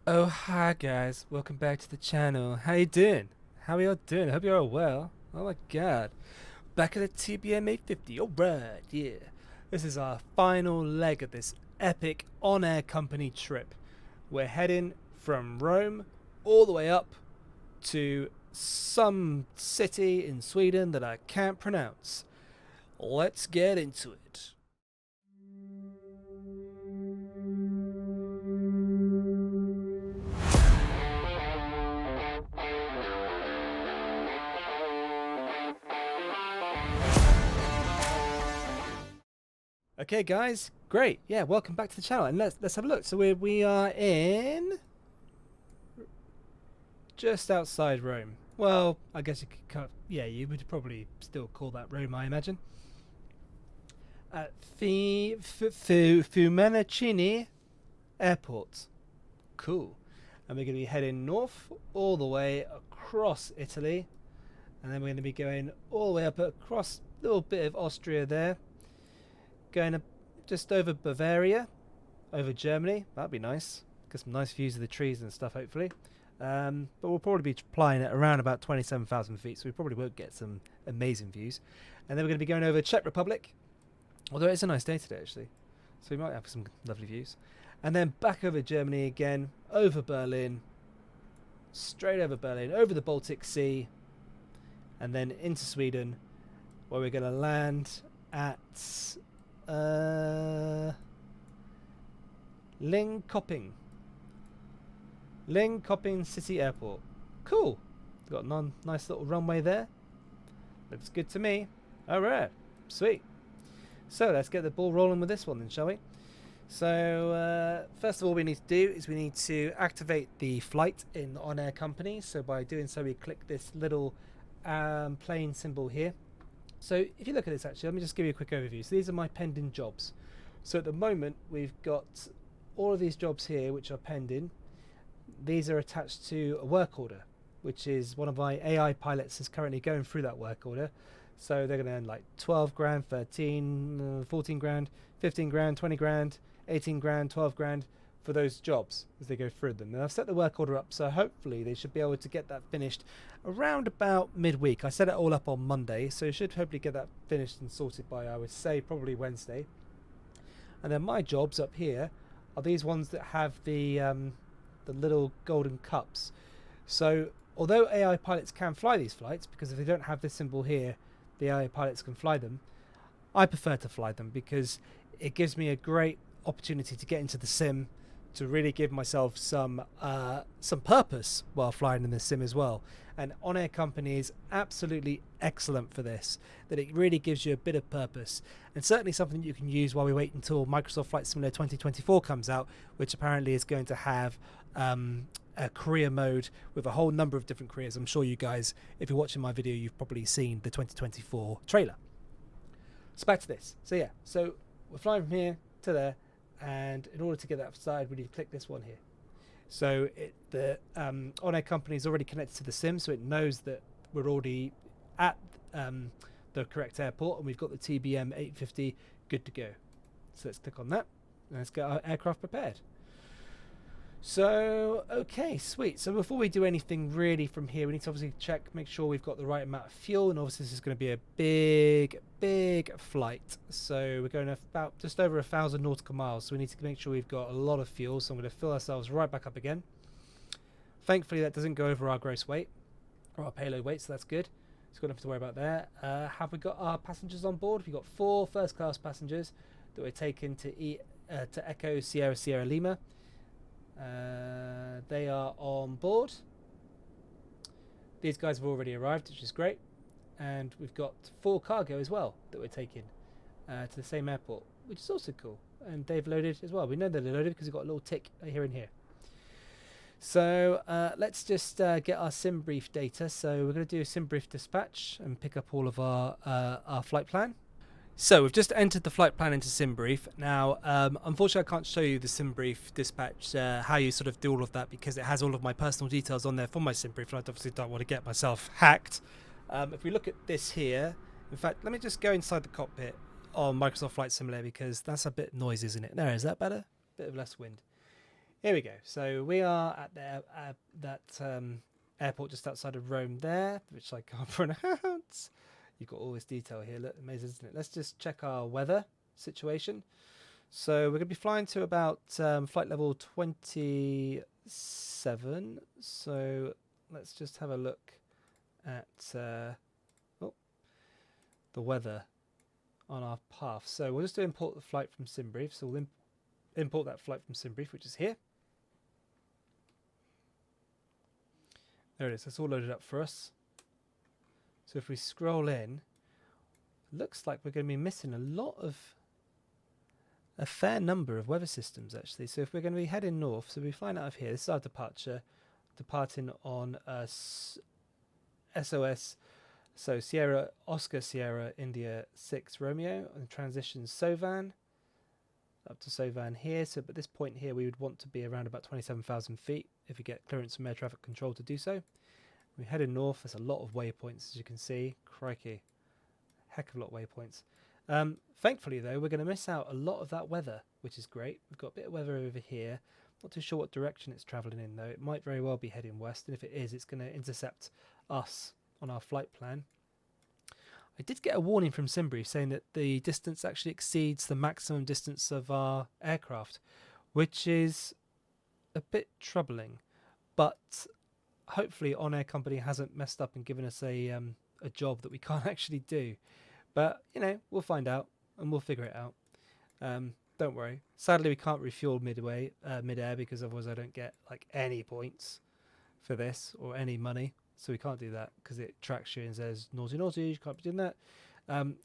Oh hi guys, welcome back to the channel. How you doing? How are y'all doing? I hope you're all well. Oh my god. Back at the TBM850. Alright, yeah. This is our final leg of this epic OnAir Company trip. We're heading from Rome all the way up to some city in Sweden that I can't pronounce. Let's get into it. Okay, guys, great. Yeah, welcome back to the channel, and let's have a look. So we are in just outside Rome. Well, I guess you could yeah, you would probably still call that Rome, I imagine. At Fiumicino Airport. Cool. And we're going to be heading north all the way across Italy, and then we're going to be going all the way up across a little bit of Austria there, going up just over Bavaria, over Germany. That'd be nice. Get some nice views of the trees and stuff, hopefully. But we'll probably be flying at around about 27,000 feet, so we probably won't get some amazing views. And then we're going to be going over Czech Republic, although it's a nice day today, actually. So we might have some lovely views. And then back over Germany again, over Berlin, straight over Berlin, over the Baltic Sea, and then into Sweden, where we're going to land at Linköping City Airport. Cool. Got a nice little runway there. Looks good to me. Alright, sweet. So let's get the ball rolling with this one then, shall we? So first of all, we need to do is we need to activate the flight in OnAir Company. So by doing so, we click this little plane symbol here. So if you look at this, actually, let me just give you a quick overview. So these are my pending jobs. So at the moment, we've got all of these jobs here which are pending. These are attached to a work order, which is one of my AI pilots is currently going through that work order. So they're going to earn like 12 grand, 13, 14 grand, 15 grand, 20 grand, 18 grand, 12 grand for those jobs as they go through them. And I've set the work order up, so hopefully they should be able to get that finished around about midweek. I set it all up on Monday, so you should hopefully get that finished and sorted by, I would say, probably Wednesday. And then my jobs up here are these ones that have the little golden cups. So although AI pilots can fly these flights, because if they don't have this symbol here, the AI pilots can fly them, I prefer to fly them because it gives me a great opportunity to get into the sim, to really give myself some purpose while flying in the sim as well. And OnAir Company is absolutely excellent for this, that it really gives you a bit of purpose, and certainly something that you can use while we wait until Microsoft Flight Simulator 2024 comes out, which apparently is going to have a career mode with a whole number of different careers. I'm sure you guys, if you're watching my video, you've probably seen the 2024 trailer. So back to this. So yeah, so we're flying from here to there, and in order to get that started, we need to click this one here. So the OnAir Company is already connected to the sim, so it knows that we're already at the correct airport, and we've got the TBM850 good to go. So let's click on that, and let's get our aircraft prepared. So, okay, sweet. So before we do anything really from here, we need to obviously make sure we've got the right amount of fuel, and obviously this is going to be a big flight. So we're going about just over 1,000 nautical miles, so we need to make sure we've got a lot of fuel. So I'm going to fill ourselves right back up again. Thankfully that doesn't go over our gross weight, or our payload weight, so that's good. So we don't have to worry about that. Have we got our passengers on board? We've got 4 first-class passengers that we're taking to Echo Sierra Lima. They are on board. These guys have already arrived, which is great, and we've got 4 cargo as well that we're taking to the same airport, which is also cool. And they've loaded as well. We know they're loaded because we've got a little tick here and here. So let's just get our sim brief data. So we're going to do a sim brief dispatch and pick up all of our flight plan. So we've just entered the flight plan into SimBrief. Now, unfortunately, I can't show you the SimBrief dispatch, how you sort of do all of that, because it has all of my personal details on there for my SimBrief, and I obviously don't want to get myself hacked. If we look at this here, in fact, let me just go inside the cockpit on Microsoft Flight Simulator, because that's a bit noisy, isn't it? There, is that better? Bit of less wind. Here we go. So we are at that airport just outside of Rome there, which I can't pronounce. You've got all this detail here. Look, amazing, isn't it? Let's just check our weather situation. So we're going to be flying to about flight level 27. So let's just have a look at the weather on our path. So we'll just import the flight from SimBrief. So we'll import that flight from SimBrief, which is here. There it is. It's all loaded up for us. So if we scroll in, it looks like we're going to be missing a fair number of weather systems actually. So if we're going to be heading north, so we're flying out of here. This is our departure, departing on SOS. So Sierra Oscar Sierra India 6 Romeo, and transition Sovan up to Sovan here. So at this point here we would want to be around about 27,000 feet if we get clearance from air traffic control to do so. We're heading north. There's a lot of waypoints, as you can see. Crikey, heck of a lot of waypoints. Thankfully though, we're going to miss out a lot of that weather, which is great. We've got a bit of weather over here. Not too sure what direction it's travelling in though. It might very well be heading west, and if it is, it's going to intercept us on our flight plan. I did get a warning from SimBrief saying that the distance actually exceeds the maximum distance of our aircraft, which is a bit troubling, but hopefully OnAir Company hasn't messed up and given us a job that we can't actually do. But you know, we'll find out and we'll figure it out. Don't worry. Sadly, we can't refuel mid-air because otherwise I don't get like any points for this or any money. So we can't do that because it tracks you and says naughty, naughty. You can't be doing that.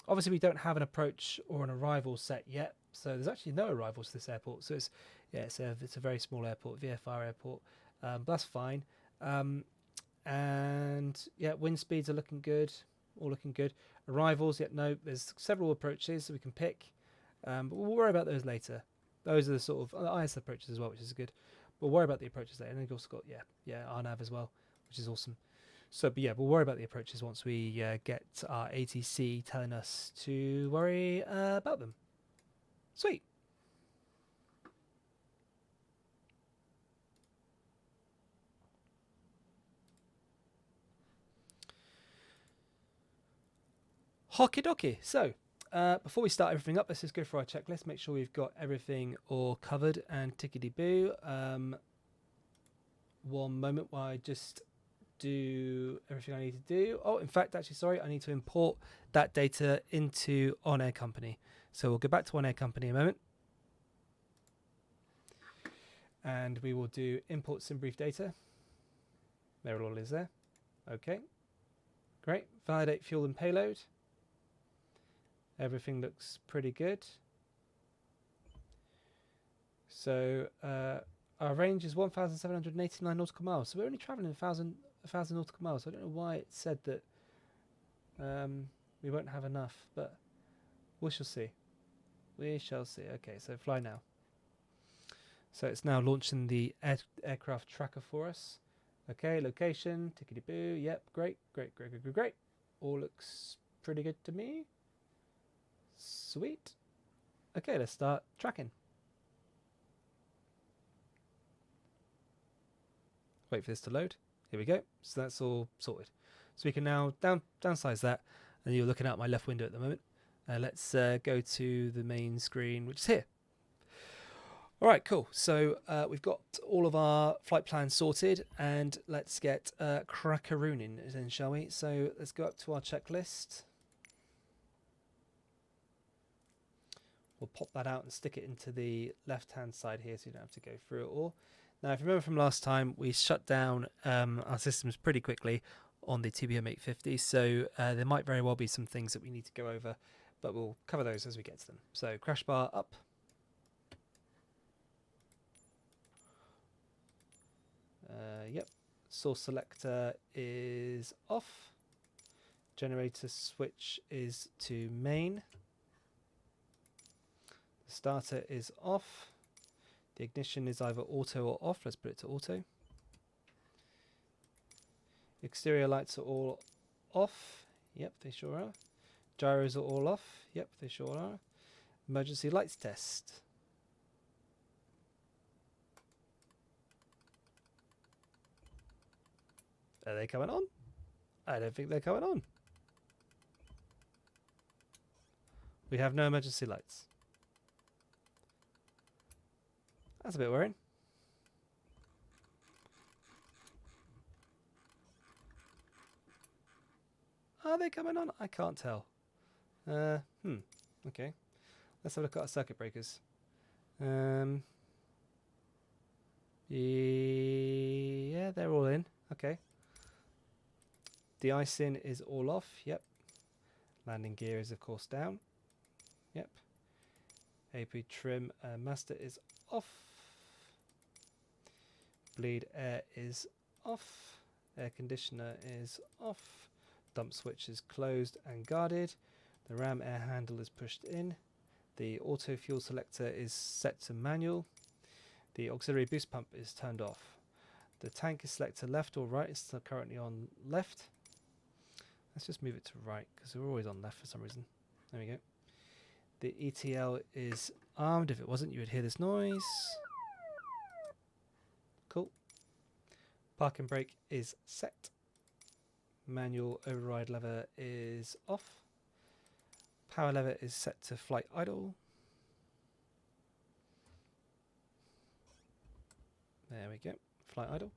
Obviously, we don't have an approach or an arrival set yet, so there's actually no arrivals to this airport. So it's a very small airport, VFR airport. But that's fine. And yeah, wind speeds are looking good. All looking good. Arrivals, yet no. There's several approaches that we can pick, but we'll worry about those later. Those are the sort of IS approaches as well, which is good. We'll worry about the approaches later. And then you've also got RNAV as well, which is awesome. So, but yeah, we'll worry about the approaches once we get our ATC telling us to worry about them. Sweet. Hockey dokie. So, before we start everything up, let's just go through our checklist. Make sure we've got everything all covered and tickety boo. One moment while I just do everything I need to do. Oh, in fact, actually, sorry, I need to import that data into OnAir Company. So we'll go back to OnAir Company in a moment. And we will do import SimBrief data. There it all is there. Okay. Great. Validate fuel and payload. Everything looks pretty good. So our range is 1,789 nautical miles. So we're only traveling 1,000 nautical miles. I don't know why it said that we won't have enough, but we shall see. We shall see. Okay, so fly now. So it's now launching the aircraft tracker for us. Okay, location, tickety boo. Yep, great. All looks pretty good to me. Sweet. Okay, let's start tracking. Wait for this to load. Here we go. So that's all sorted. So we can now downsize that, and you're looking out my left window at the moment. Let's go to the main screen, which is here. All right, cool. So we've got all of our flight plans sorted, and let's get crackarooning then, shall we? So let's go up to our checklist. We'll pop that out and stick it into the left-hand side here so you don't have to go through it all. Now, if you remember from last time, we shut down our systems pretty quickly on the TBM850, so there might very well be some things that we need to go over, but we'll cover those as we get to them. So crash bar up. Yep. Source selector is off. Generator switch is to main. The starter is off. The ignition is either auto or off. Let's put it to auto. Exterior lights are all off. Yep, they sure are. Gyros are all off. Yep, they sure are. Emergency lights test. Are they coming on? I don't think they're coming on. We have no emergency lights. That's a bit worrying. Are they coming on? I can't tell. Okay. Let's have a look at our circuit breakers. Yeah, they're all in. Okay. De-icing is all off. Yep. Landing gear is of course down. Yep. AP trim master is off. Bleed air is off. Air conditioner is off. Dump switch is closed and guarded. The ram air handle is pushed in. The auto fuel selector is set to manual. The auxiliary boost pump is turned off. The tank is selected left or right. It's still currently on left. Let's just move it to right because we're always on left for some reason. There we go. The ETL is armed. If it wasn't, you would hear this noise. Cool. Park and brake is set. Manual override lever is off. Power lever is set to flight idle. There we go. Flight idle.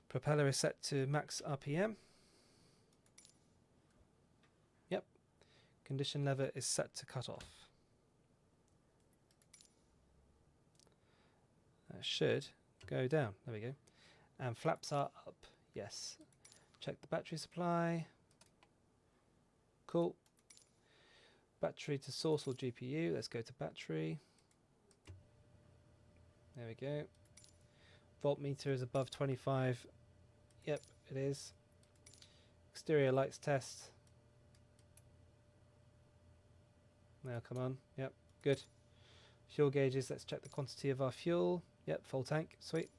Propeller is set to max RPM. Yep. Condition lever is set to cut off. That should go down. There we go. And flaps are up. Yes. Check the battery supply. Cool. Battery to source or GPU. Let's go to battery. There we go. Voltmeter is above 25. Yep, it is. Exterior lights test. Now come on. Yep, good. Fuel gauges. Let's check the quantity of our fuel. Yep, full tank. Sweet.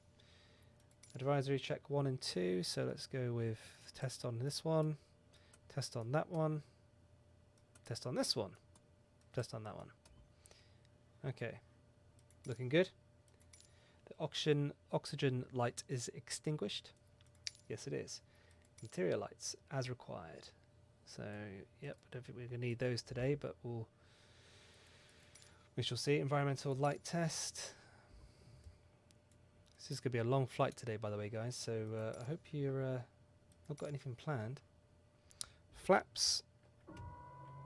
Advisory check 1 and 2. So let's go with test on this one. Test on that one. Test on this one. Test on that one. Okay. Looking good. The oxygen light is extinguished. Yes, it is. Interior lights as required. So, yep, I don't think we're going to need those today, but we shall see. Environmental light test. This is going to be a long flight today, by the way, guys. So I hope you're not got anything planned. Flaps.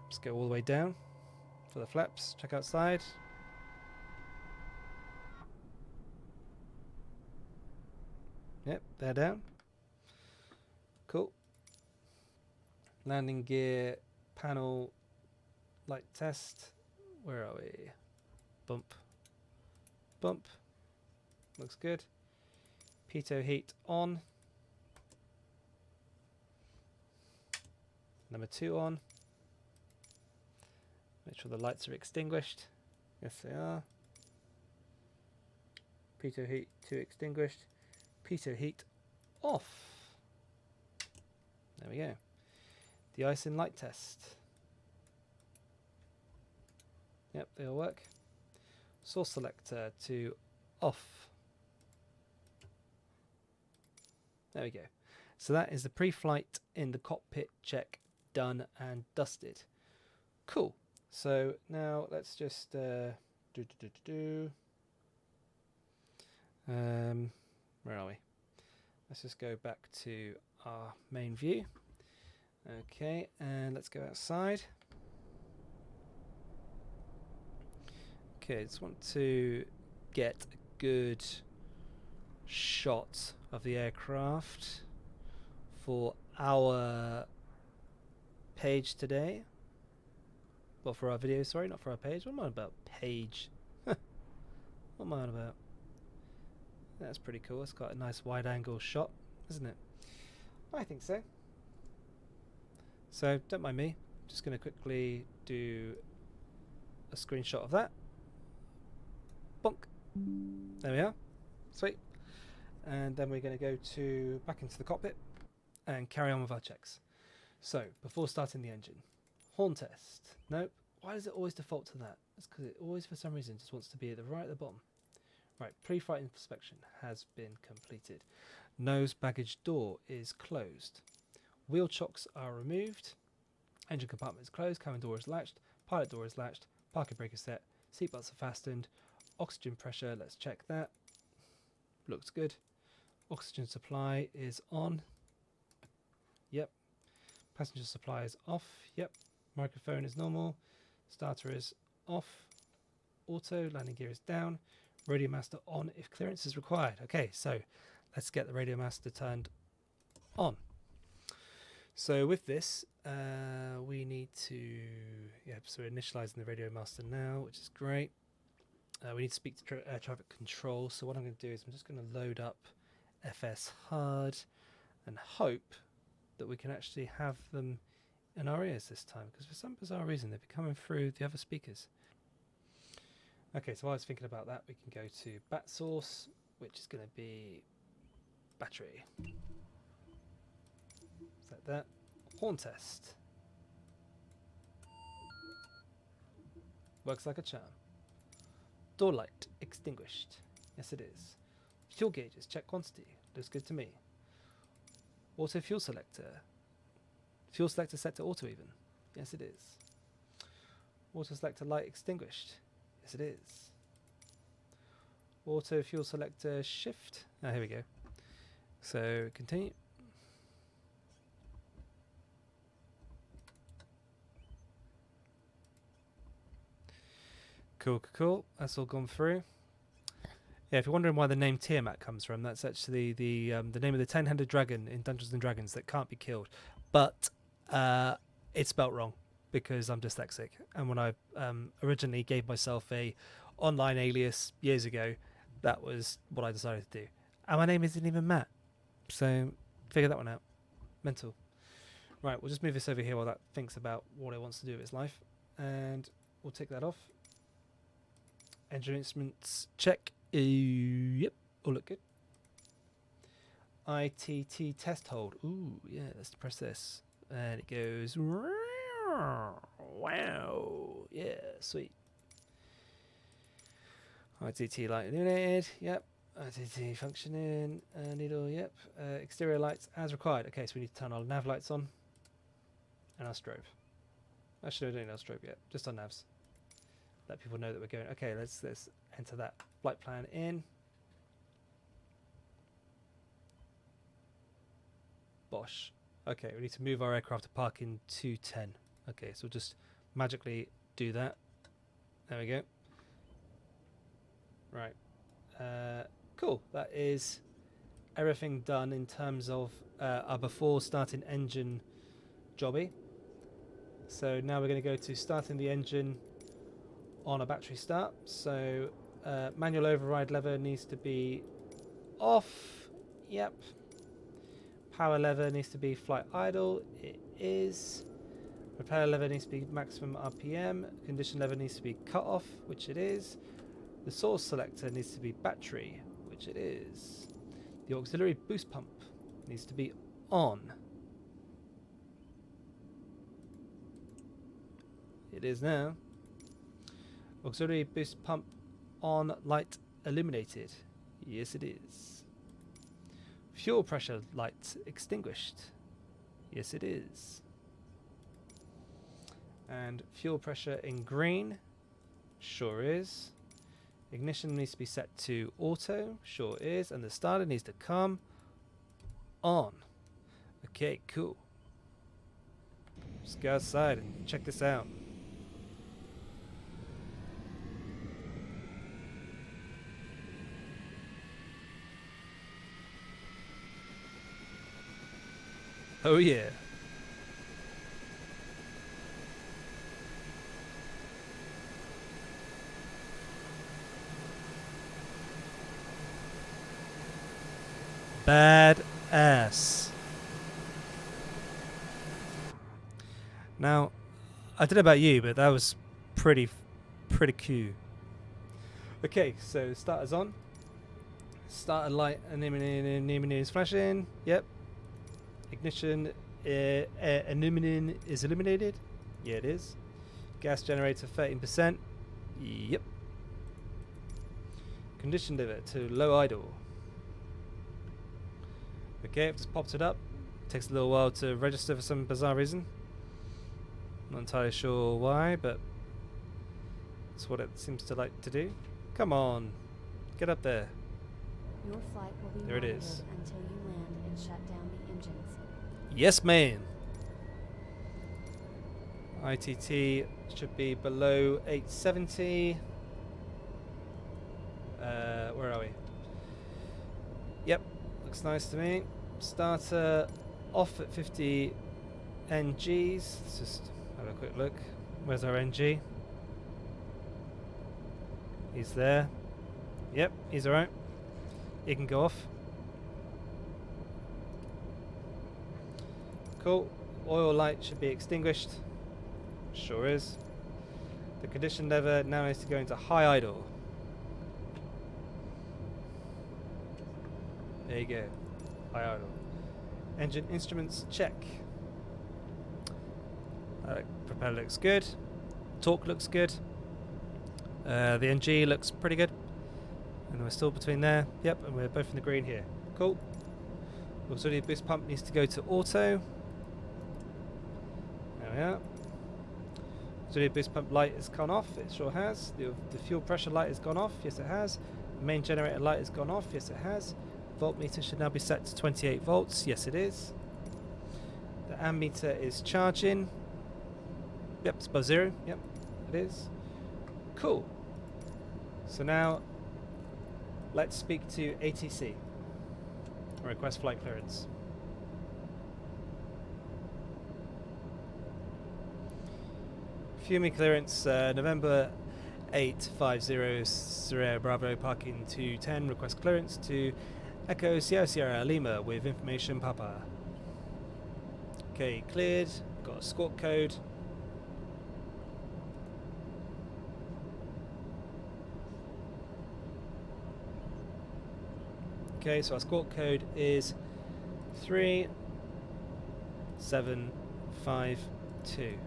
Let's go all the way down for the flaps. Check outside. Yep, they're down. Cool. Landing gear panel light test. Where are we? Bump. Bump. Looks good. Pitot heat on. Number 2 on. Make sure the lights are extinguished. Yes, they are. Pitot heat 2 extinguished. Pitot heat off. There we go. De-icing light test. Yep, they all work. Source selector to off. There we go. So that is the pre-flight in the cockpit check done and dusted. Cool. So now let's just where are we? Let's just go back to our main view. Okay, and let's go outside. Okay, just want to get a good shot of the aircraft for our page today. Well, for our video, sorry, not for our page. What am I on about? Page. What am I on about? That's pretty cool. It's got a nice wide angle shot, isn't it? I think so. So, don't mind me. Just going to quickly do a screenshot of that. Bonk. There we are. Sweet. And then we're going to go back into the cockpit and carry on with our checks. So, before starting the engine, horn test. Nope. Why does it always default to that? It's because it always, for some reason, just wants to be at the right at the bottom. Right, pre-flight inspection has been completed. Nose baggage door is closed. Wheel chocks are removed. Engine compartment is closed. Cabin door is latched. Pilot door is latched. Parking brake is set. Seatbelts are fastened. Oxygen pressure, let's check that. Looks good. Oxygen supply is on. Yep. Passenger supply is off. Yep. Microphone is normal. Starter is off. Auto. Landing gear is down. Radio master on if clearance is required. Okay, so let's get the radio master turned on. So with this, we need to, so we're initializing the radio master now, which is great. We need to speak to air traffic control. So what I'm going to do is I'm just going to load up FS hard and hope that we can actually have them in our ears this time, because for some bizarre reason they've been coming through the other speakers. Okay, so while I was thinking about that, we can go to bat source, which is going to be battery. Set that. Horn test. Works like a charm. Door light extinguished. Yes, it is. Fuel gauges, check quantity. Looks good to me. Auto fuel selector. Fuel selector set to auto even. Yes, it is. Auto selector light extinguished. Yes, it is. Auto fuel selector shift. Ah, here we go. So continue. Cool. That's all gone through. Yeah, if you're wondering why the name Tiamat comes from, that's actually the name of the 10-headed dragon in Dungeons and Dragons that can't be killed, but it's spelt wrong because I'm dyslexic. And when I originally gave myself a online alias years ago, that was what I decided to do. And my name isn't even Matt, so figure that one out. Mental. Right, we'll just move this over here while that thinks about what it wants to do with its life, and we'll take that off. Engine instruments check. Yep, all look good. ITT test hold. Ooh, yeah, let's press this. And it goes. Wow. Yeah, sweet. ITT light illuminated. Yep. ITT functioning. Needle, yep. Exterior lights as required. Okay, so we need to turn our nav lights on. And our strobe. Actually, we don't need our strobe yet. Just our navs. Let people know that we're going. Okay, let's enter that flight plan in. Bosh. Okay, we need to move our aircraft to parking 210. Okay, so we'll just magically do that. There we go. Right. Cool. That is everything done in terms of our before starting engine jobby. So now we're going to go to starting the engine on a battery start. So manual override lever needs to be off. Yep. Power lever needs to be flight idle. It is. Propeller lever needs to be maximum RPM. Condition lever needs to be cut off, which it is. The source selector needs to be battery, which it is. The auxiliary boost pump needs to be on. It is now. Auxiliary boost pump on, light illuminated. Yes, it is. Fuel pressure light extinguished. Yes, it is. And fuel pressure in green. Sure is. Ignition needs to be set to auto. Sure is. And the starter needs to come on. Okay, cool. Let's go outside and check this out. Oh yeah. Bad ass. Now, I don't know about you, but that was pretty cool. Okay, so starter's on. Starter light illuminating is flashing. Yep. Ignition illuminating is illuminated. Yeah, it is. Gas generator 13%. Yep. Condition lever to low idle. Okay, I've just popped it up. Takes a little while to register for some bizarre reason. Not entirely sure why, but that's what it seems to like to do. Come on, get up there. Your flight will be There it monitored is. until you land and shut down the engines. Yes, ma'am. ITT should be below 870. Where are we? Yep, looks nice to me. Starter off at 50 NGs. Let's just have a quick look. Where's our NG? He's there. Yep, he's alright. He can go off. Cool. Oil light should be extinguished. Sure is. The condition lever now needs to go into high idle. There you go. High idle. Engine instruments check. Propeller looks good. Torque looks good. The NG looks pretty good. And we're still between there. Yep, and we're both in the green here. Cool. Auxiliary boost pump needs to go to auto. There we are. Auxiliary boost pump light has gone off. It sure has. The fuel pressure light has gone off. Yes, it has. The main generator light has gone off. Yes, it has. Voltmeter should now be set to 28 volts. Yes, it is. The ammeter is charging. Yep, it's above 0. Yep, it is. Cool. So now, let's speak to ATC. Request flight clearance. Fuming clearance, November 850 Sierra Bravo, parking 210. Request clearance to Echo Sierra Sierra Lima with information Papa. Okay, cleared. Got a squawk code. Okay, so our squawk code is 3752.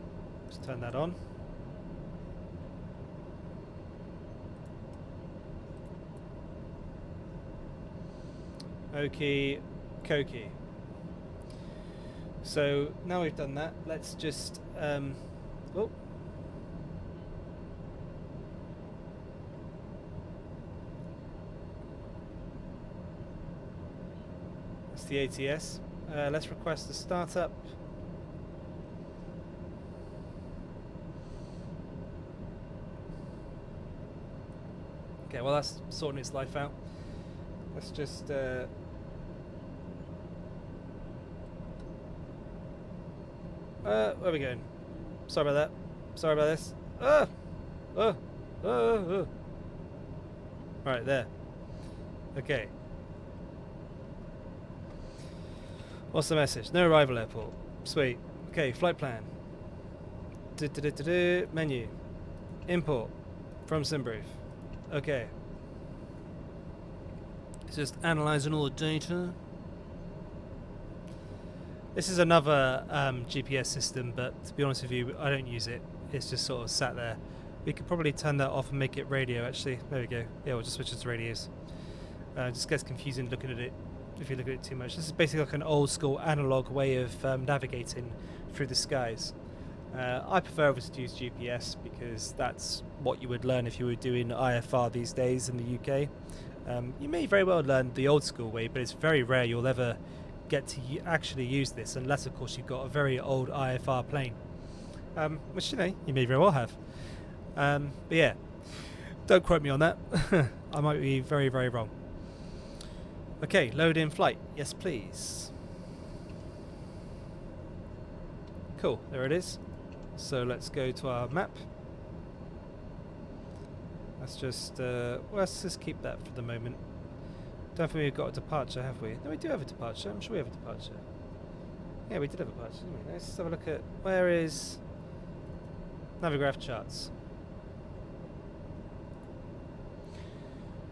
Let's turn that on. Okie dokie. So now we've done that, let's just oh. That's the ATS. Let's request a startup. Okay, well that's sorting its life out. Let's just where are we going? Sorry about that. Sorry about this. Right there. Okay. What's the message? No arrival airport. Sweet. Okay, flight plan. Menu. Import. From Simbrief. Okay. It's just analysing all the data. This is another GPS system, but to be honest with you, I don't use it. It's just sort of sat there. We could probably turn that off and make it radio, actually. There we go. Yeah, we'll just switch it to radios. Just gets confusing looking at it if you look at it too much. This is basically like an old school analog way of navigating through the skies. I prefer to use GPS because that's what you would learn if you were doing IFR these days in the UK. You may very well learn the old school way, but it's very rare you'll ever get to actually use this unless of course you've got a very old IFR plane, which you may very well have. But yeah, don't quote me on that. I might be very, very wrong. Okay, load in flight. Yes, please. Cool, there it is. So let's go to our map. Let's just keep that for the moment. Don't think we've got a departure, have we? No, we do have a departure. I'm sure we have a departure. Yeah, we did have a departure, didn't we? Let's have a look at where is Navigraph charts.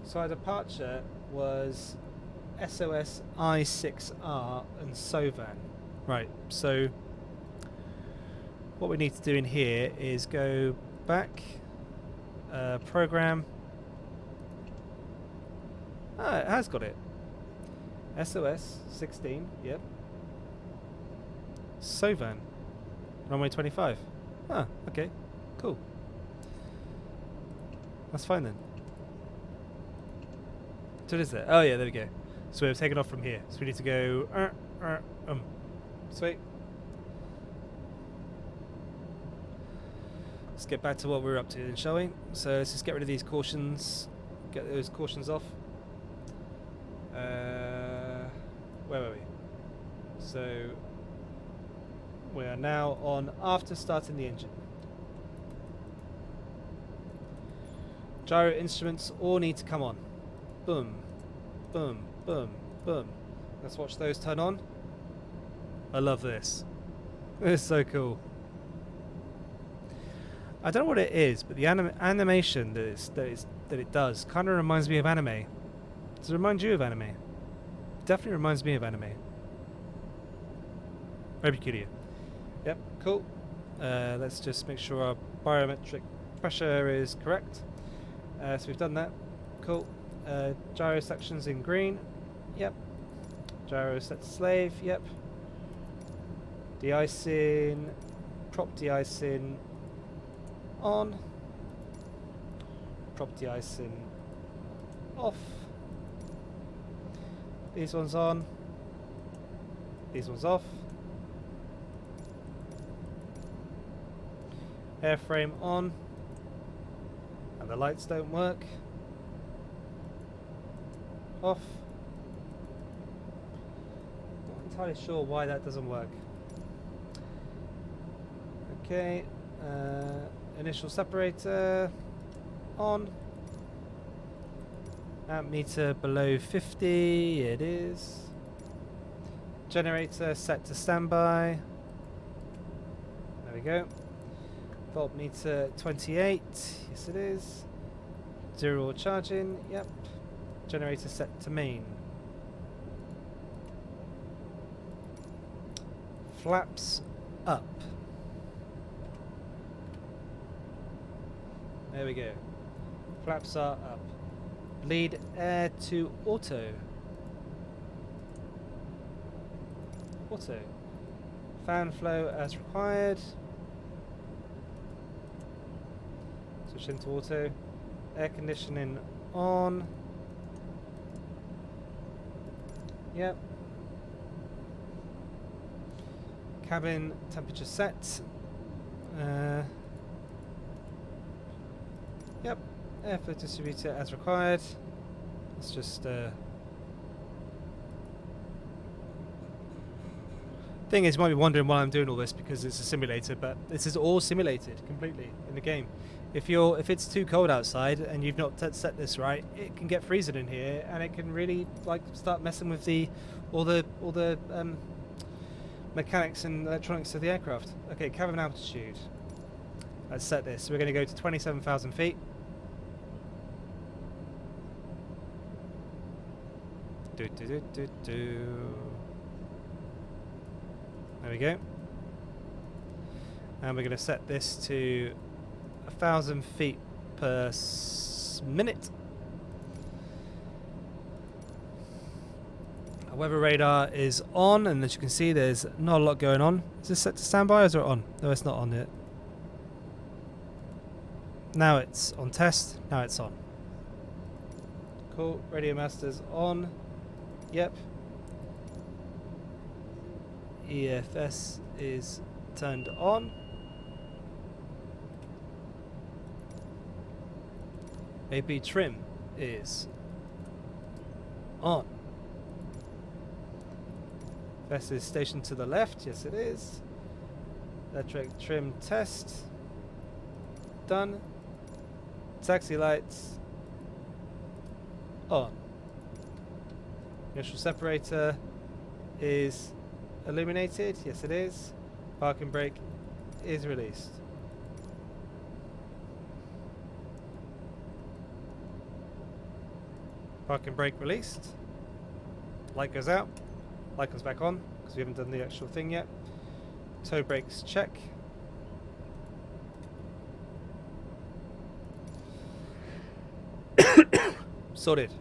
So our departure was SOS I6R and SOVAN. Right, so what we need to do in here is go back, program, Ah, it has got it. SOS 16, yep. Sovan, runway 25. Ah, okay, cool. That's fine then. So what is it? Oh yeah, there we go. So we've taken off from here. So we need to go. Sweet. Let's get back to what we were up to then, shall we? So let's just get rid of these cautions. Get those cautions off. Where were we? So we are now on after starting the engine. Gyro instruments all need to come on. Boom, boom, boom, boom. Let's watch those turn on. I love this. It's so cool. I don't know what it is, but the animation that it does kind of reminds me of anime. Does it remind you of anime? It definitely reminds me of anime. Very peculiar. Yep, cool. Let's just make sure our barometric pressure is correct. So we've done that. Cool. Gyro sections in green. Yep. Gyro set to slave. Yep. De-icing. Prop de-icing on. Prop de-icing off. These ones on. These ones off. Airframe on. And the lights don't work. Off. Not entirely sure why that doesn't work. Okay. Initial separator on. Amp meter below 50. It is. Generator set to standby. There we go. Voltmeter 28. Yes, it is. Zero charging. Yep. Generator set to main. Flaps up. There we go. Flaps are up. Lead air to auto. Auto. Fan flow as required. Switch into auto. Air conditioning on. Yep. Cabin temperature set. Yep. Airflow distributor as required. Let's just thing is, you might be wondering why I'm doing all this because it's a simulator, but this is all simulated completely in the game. If it's too cold outside and you've not set this right, it can get freezing in here, and it can really like start messing with all the mechanics and electronics of the aircraft. Okay, cabin altitude. Let's set this. We're going to go to 27,000 feet. There we go. And we're going to set this to 1,000 feet per minute. Our weather radar is on, and as you can see, there's not a lot going on. Is this set to standby or is it on? No, it's not on yet. Now it's on test. Now it's on. Cool. Radio master's on. Yep. EFS is turned on. AB trim is on. FS is stationed to the left. Yes, it is. Electric trim test done. Taxi lights on. Initial separator is illuminated. Yes, it is. Parking brake is released. Parking brake released. Light goes out. Light comes back on because we haven't done the actual thing yet. Tow brakes check. Sorted.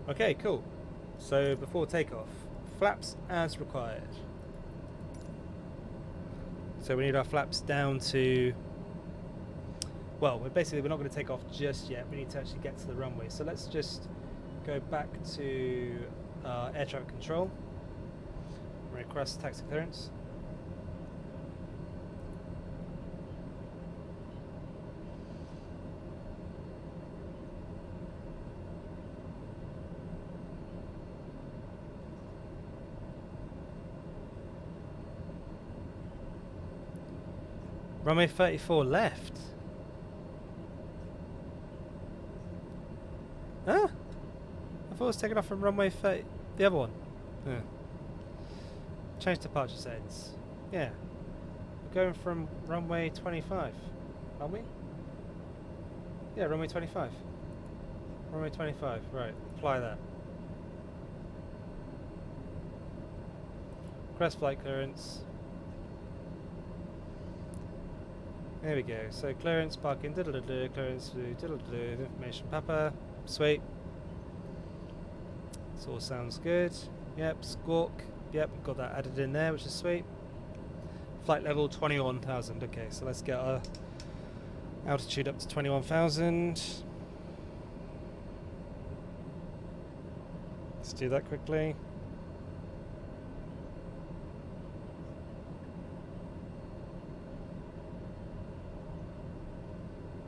Okay, cool. So before takeoff, flaps as required. So we need our flaps down to, well, we're not going to take off just yet. We need to actually get to the runway. So let's just go back to air traffic control. Request taxi clearance. Runway 34 left. Huh? I thought it was taken off from runway 30. The other one. Yeah. Change departure settings. Yeah. We're going from runway 25. Aren't we? Yeah, runway 25. Runway 25. Right. Apply that. Request flight clearance. There we go. So clearance, parking, clearance, information, Papa. Sweet. This all sounds good. Yep, squawk. Yep, we've got that added in there, which is sweet. Flight level 21,000. Okay, so let's get our altitude up to 21,000. Let's do that quickly.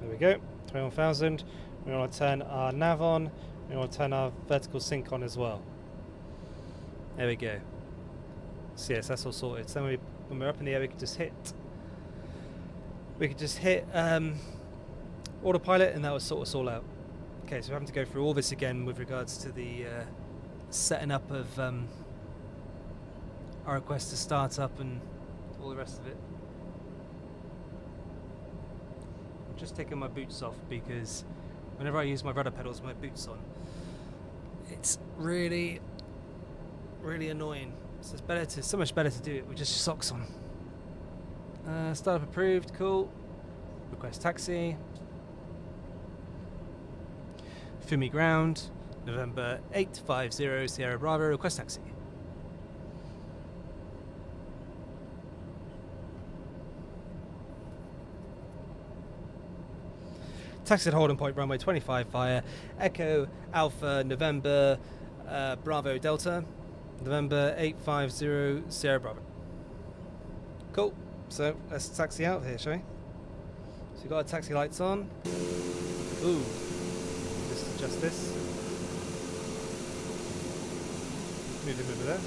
There we go, 21,000. We want to turn our nav on. We want to turn our vertical sync on as well. There we go. So yes, that's all sorted. So when we're up in the air, we can just hit autopilot, and that will sort us all out. Okay, so we're having to go through all this again with regards to the setting up of our request to start up and all the rest of it. I'm just taking my boots off because whenever I use my rudder pedals with my boots on, it's really, really annoying. So it's so much better to do it with just socks on. Startup approved, cool. Request taxi. Fumi ground, November 850 Sierra Bravo, request taxi. Taxi at holding point runway 25 via Echo Alpha November Bravo Delta, November 850 Sierra Bravo. Cool, so let's taxi out here, shall we? So we've got our taxi lights on. Ooh, just adjust this. Move it over there.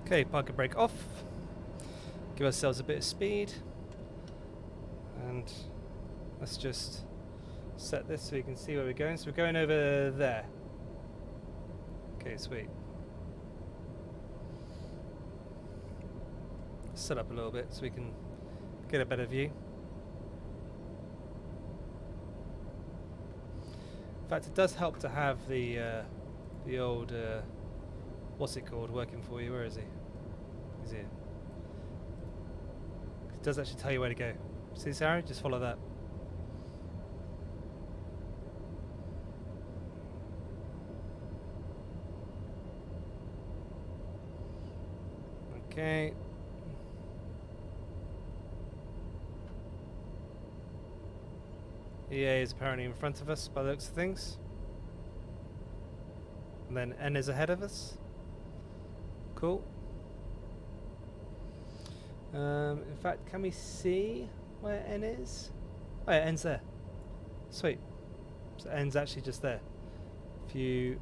Okay, parking brake off. Give ourselves a bit of speed. And let's just set this so we can see where we're going. So we're going over there. Okay, sweet. Set up a little bit so we can get a better view. In fact, it does help to have the old what's it called working for you. Where is he? He's here. It does actually tell you where to go. See this arrow? Just follow that. Okay. EA is apparently in front of us by the looks of things. And then N is ahead of us. Cool. In fact, can we see where N is? Oh yeah, N's there. Sweet. So N's actually just there. If you...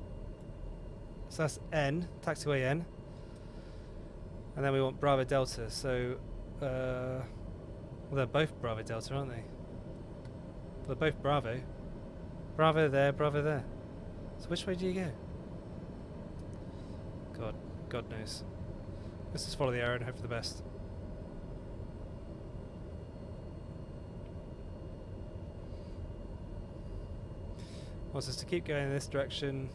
So that's N, taxiway N. And then we want Bravo Delta, so... well, they're both Bravo Delta, aren't they? They're both Bravo. Bravo there, Bravo there. So which way do you go? God knows. Let's just follow the arrow and hope for the best. Wants us to keep going in this direction.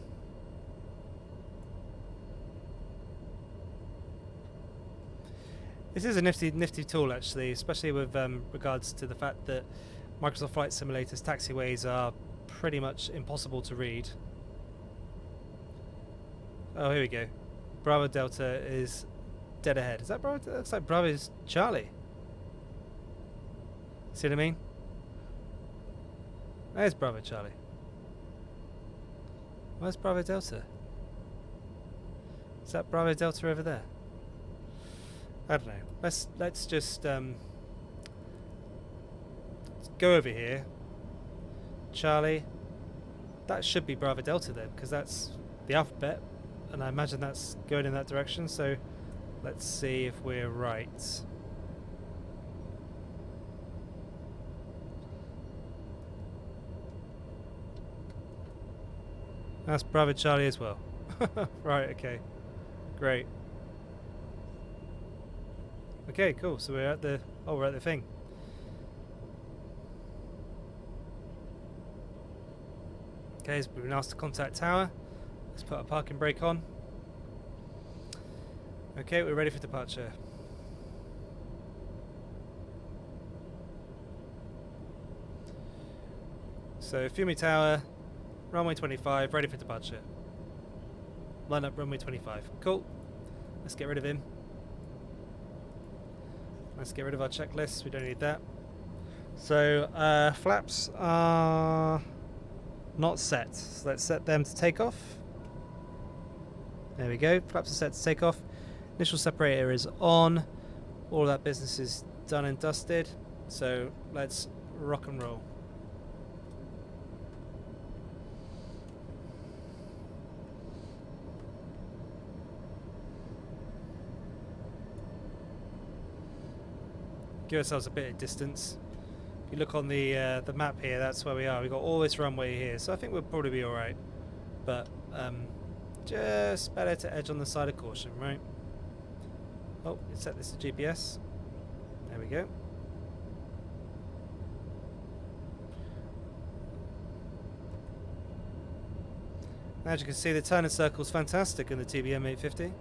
This is a nifty tool actually, especially with regards to the fact that Microsoft Flight Simulator's taxiways are pretty much impossible to read. Oh, here we go. Bravo Delta is dead ahead. Is that Bravo? That looks like Bravo's Charlie. See what I mean? There's Bravo Charlie. Where's Bravo Delta? Is that Bravo Delta over there? I don't know. Let's just let's go over here. Charlie. That should be Bravo Delta then, because that's the alphabet, and I imagine that's going in that direction. So let's see if we're right. That's Bravo Charlie as well. Right, okay. Great. Okay, cool. So we're at the we're at the thing. Okay, so we've been asked to contact tower. Let's put our parking brake on. Okay, we're ready for departure. So Fiume Tower, runway 25, ready for departure. Line up runway 25. Cool. Let's get rid of him. Let's get rid of our checklist. We don't need that. So flaps are not set. So let's set them to take off. There we go. Flaps are set to take off. Initial separator is on. All that business is done and dusted. So let's rock and roll. Give ourselves a bit of distance. If you look on the map here, that's where we are. We've got all this runway here, so I think we'll probably be alright. But just better to edge on the side of caution, right? Oh, let's set this to GPS. There we go. As you can see, the turning circle is fantastic in the TBM850.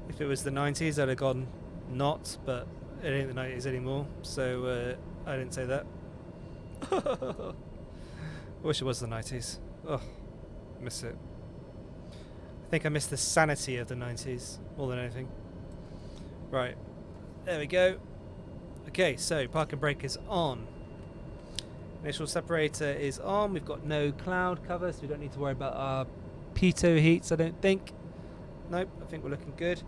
If it was the 90s, I'd have gone not, but it ain't the 90s anymore, so I didn't say that. I wish it was the 90s. Oh, miss it. I think I miss the sanity of the 90s more than anything. Right, there we go. Okay, so park and brake is on. Initial separator is on. We've got no cloud cover, so we don't need to worry about our pitot heats, I don't think. Nope, I think we're looking good.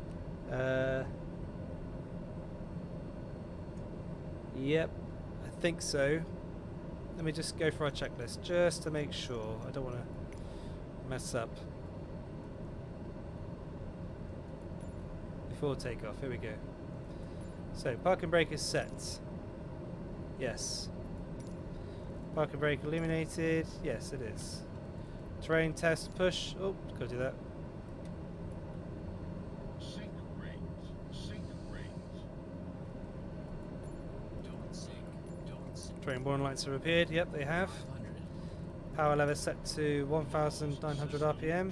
Yep, I think so. Let me just go for our checklist just to make sure. I don't want to mess up. Before takeoff, here we go. So, park and brake is set. Yes. Park and brake illuminated. Yes, it is. Terrain test push. Oh, gotta do that. Terrain warning lights have appeared. Yep, they have. Power lever set to 1,900 RPM.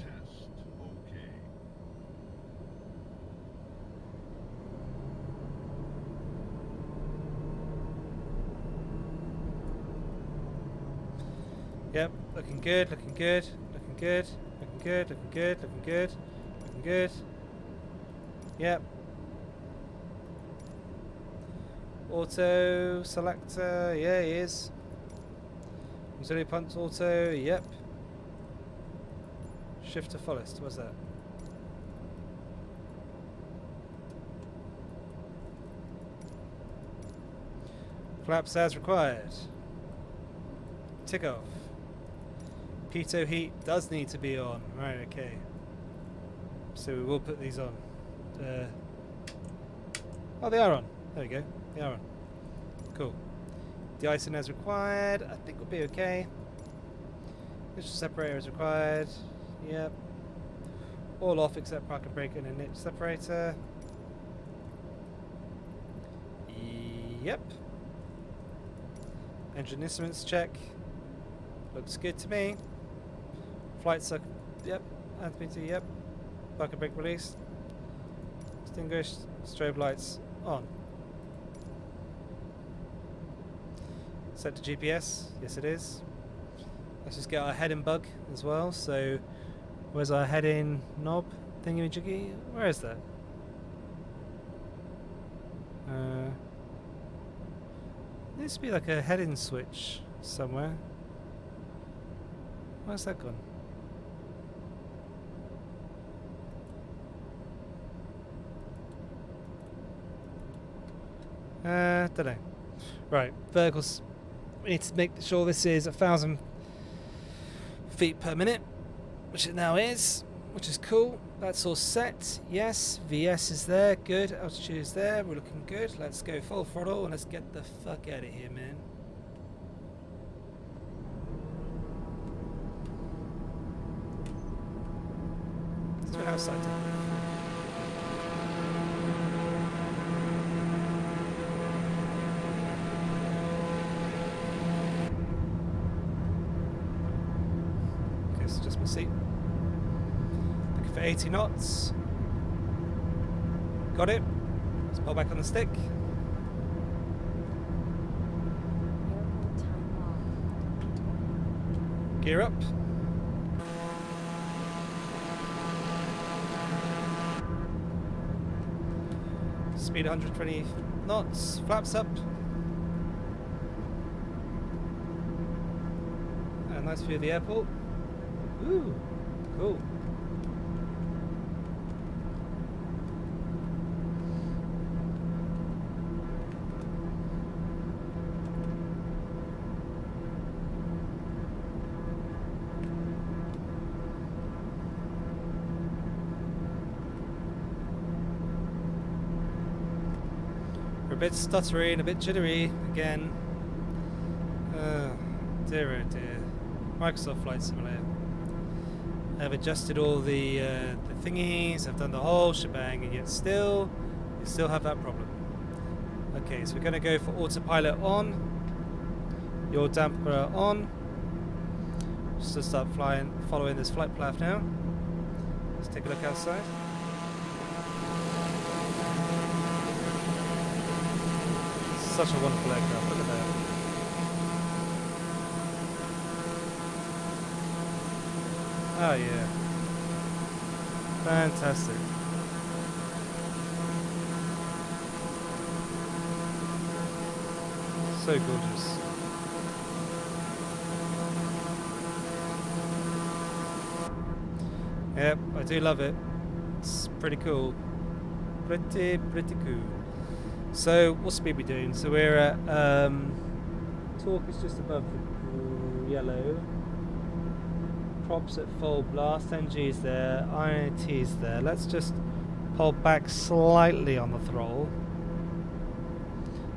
Yep, looking good, looking good, looking good, looking good, looking good, looking good, looking good. Yep. Auto selector, yeah, he is. Auxiliary punch auto, yep. Shift to fullest, what's that? Flaps as required. Tick off. Pitot heat does need to be on. Right, okay. So we will put these on. Oh, they are on. There we go. They are on. Cool. De-icing as required. I think we'll be okay. Initial separator is required. Yep. All off except park and brake and a niche separator. Yep. Engine instruments check. Looks good to me. Flight circle. Yep. Antimeter. Yep. Bucket brake released. Extinguished. Strobe lights on. Set to GPS. Yes, it is. Let's just get our heading bug as well. So, where's our heading knob thingy-majiggy? Where is that? Needs to be like a heading switch somewhere. Where's that gone? Don't know. Right, verticals. We need to make sure this is 1,000 feet per minute, which it now is, which is cool. That's all set. Yes, VS is there. Good. Altitude is there. We're looking good. Let's go full throttle and let's get the fuck out of here, man. Let's do an outside take. Okay, so just my seat. Looking for 80 knots. Got it. Let's pull back on the stick. Airport time locked. Gear up. Speed 120 knots. Flaps up. And nice view of the airport. Ooh, cool. We're a bit stuttery and a bit jittery again. Dear oh dear. Microsoft Flight Simulator. I've adjusted all the thingies, I've done the whole shebang, and yet still, you still have that problem. Okay, so we're going to go for autopilot on, yaw damper on, just to start flying, following this flight path now. Let's take a look outside. Such a wonderful aircraft, look at that. Oh yeah. Fantastic. So gorgeous. Yep, I do love it. It's pretty cool. Pretty cool. So, what speed are we doing? So we're at, torque is just above the yellow. Props at full blast, NG is there, INT is there. Let's just pull back slightly on the throttle.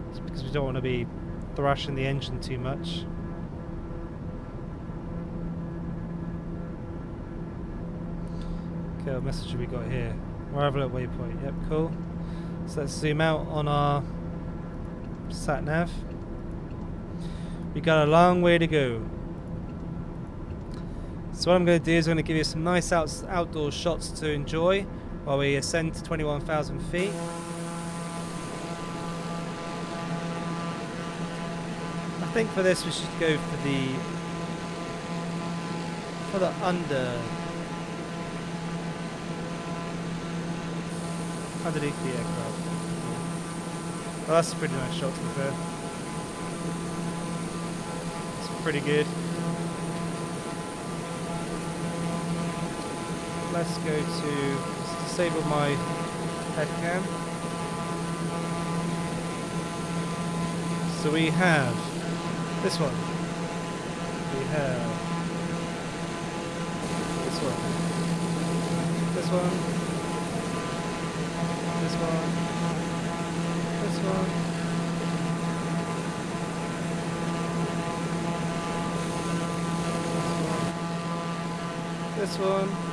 It's because we don't want to be thrashing the engine too much. Okay, what message have we got here? Arrival at waypoint, yep, cool. So let's zoom out on our sat nav. We got a long way to go. So what I'm going to do is I'm going to give you some nice outdoor shots to enjoy while we ascend to 21,000 feet. I think for this we should go for the underneath the aircraft. Well, that's a pretty nice shot to be fair. It's pretty good. Let's go to, let's disable my head cam. So we have this one. We have this one. This one. This one. This one. This one. This one.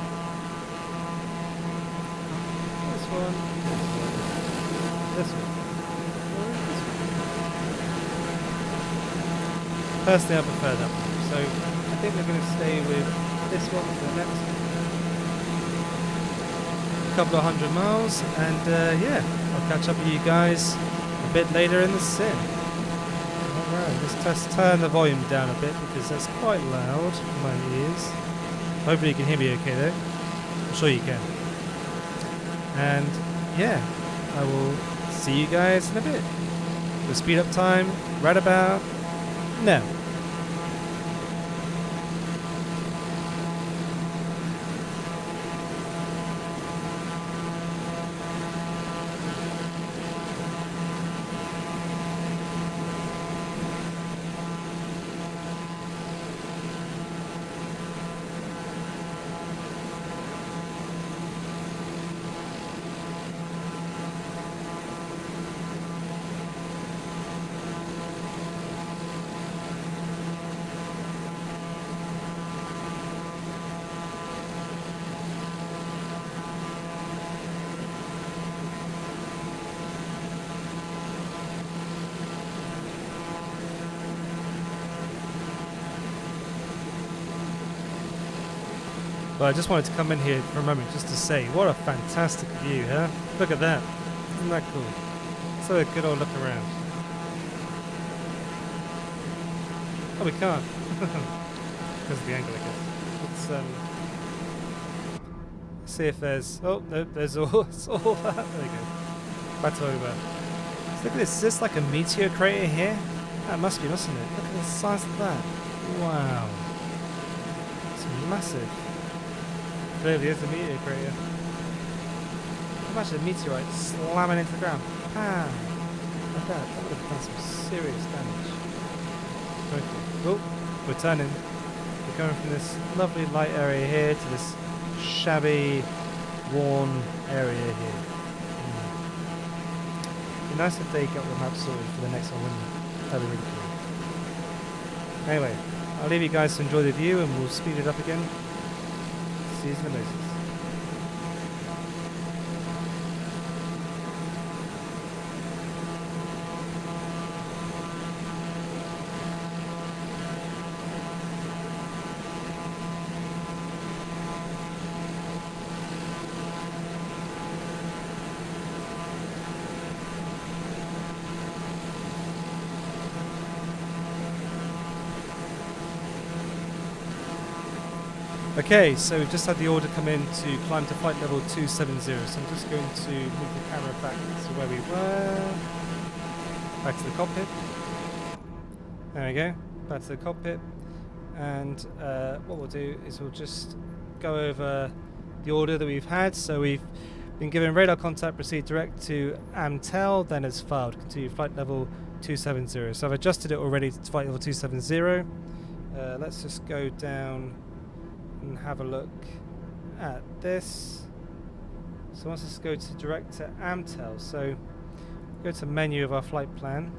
One, this one. Personally, I prefer that one. So I think we're going to stay with this one for the next. couple of 100 miles, and yeah, I'll catch up with you guys a bit later in the sim. Alright, let's just turn the volume down a bit because that's quite loud in my ears. Hopefully you can hear me okay though. I'm sure you can. And yeah, I will see you guys in a bit. The speed up time, right about now. Well, I just wanted to come in here for a moment just to say, what a fantastic view, huh? Look at that. Isn't that cool? Let's have a good old look around. Oh, we can't. Because of the angle, I guess. Let's see if there's... Oh, no, there's all... It's all that. There we go. Back to over. So look at this. Is this like a meteor crater here? That must be, mustn't it? Look at the size of that. Wow. It's massive. Clearly is a meteor crater. Imagine a meteorite slamming into the ground. Bam! Like that. That would have done some serious damage. Okay. Oh, we're turning. We're going from this lovely light area here to this shabby, worn area here. It'd be nice if they got the map sorted for the next one, wouldn't it? That'd be really cool. Anyway, I'll leave you guys to enjoy the view and we'll speed it up again. See the Moses. Okay, so we've just had the order come in to climb to flight level 270, so I'm just going to move the camera back to where we were. Back to the cockpit. There we go, back to the cockpit. And what we'll do is we'll just go over the order that we've had. So we've been given radar contact, proceed direct to AMTEL, then as filed, continue flight level 270. So I've adjusted it already to flight level 270. Let's just go down and have a look at this. So once let's go to direct to AMTEL. So go to menu of our flight plan.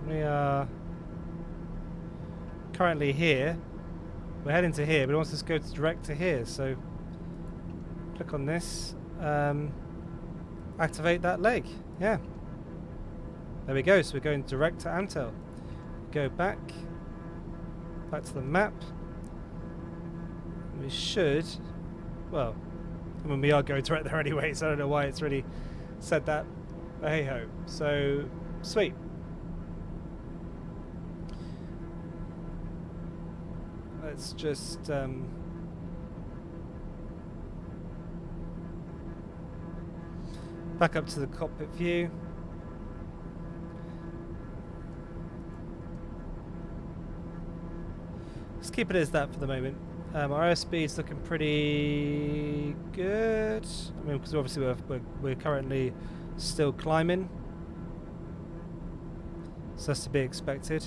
We are currently here. We're heading to here, but it wants us to go to direct to here. So click on this. Activate that leg. Yeah. There we go. So we're going direct to AMTEL. Go back to the map. We should, well, I mean, we are going direct there anyway, so I don't know why it's really said that, but hey ho. So sweet. Let's just back up to the cockpit view. Let's keep it as that for the moment. Our airspeed's looking pretty good. I mean, because obviously we're currently still climbing, so that's to be expected.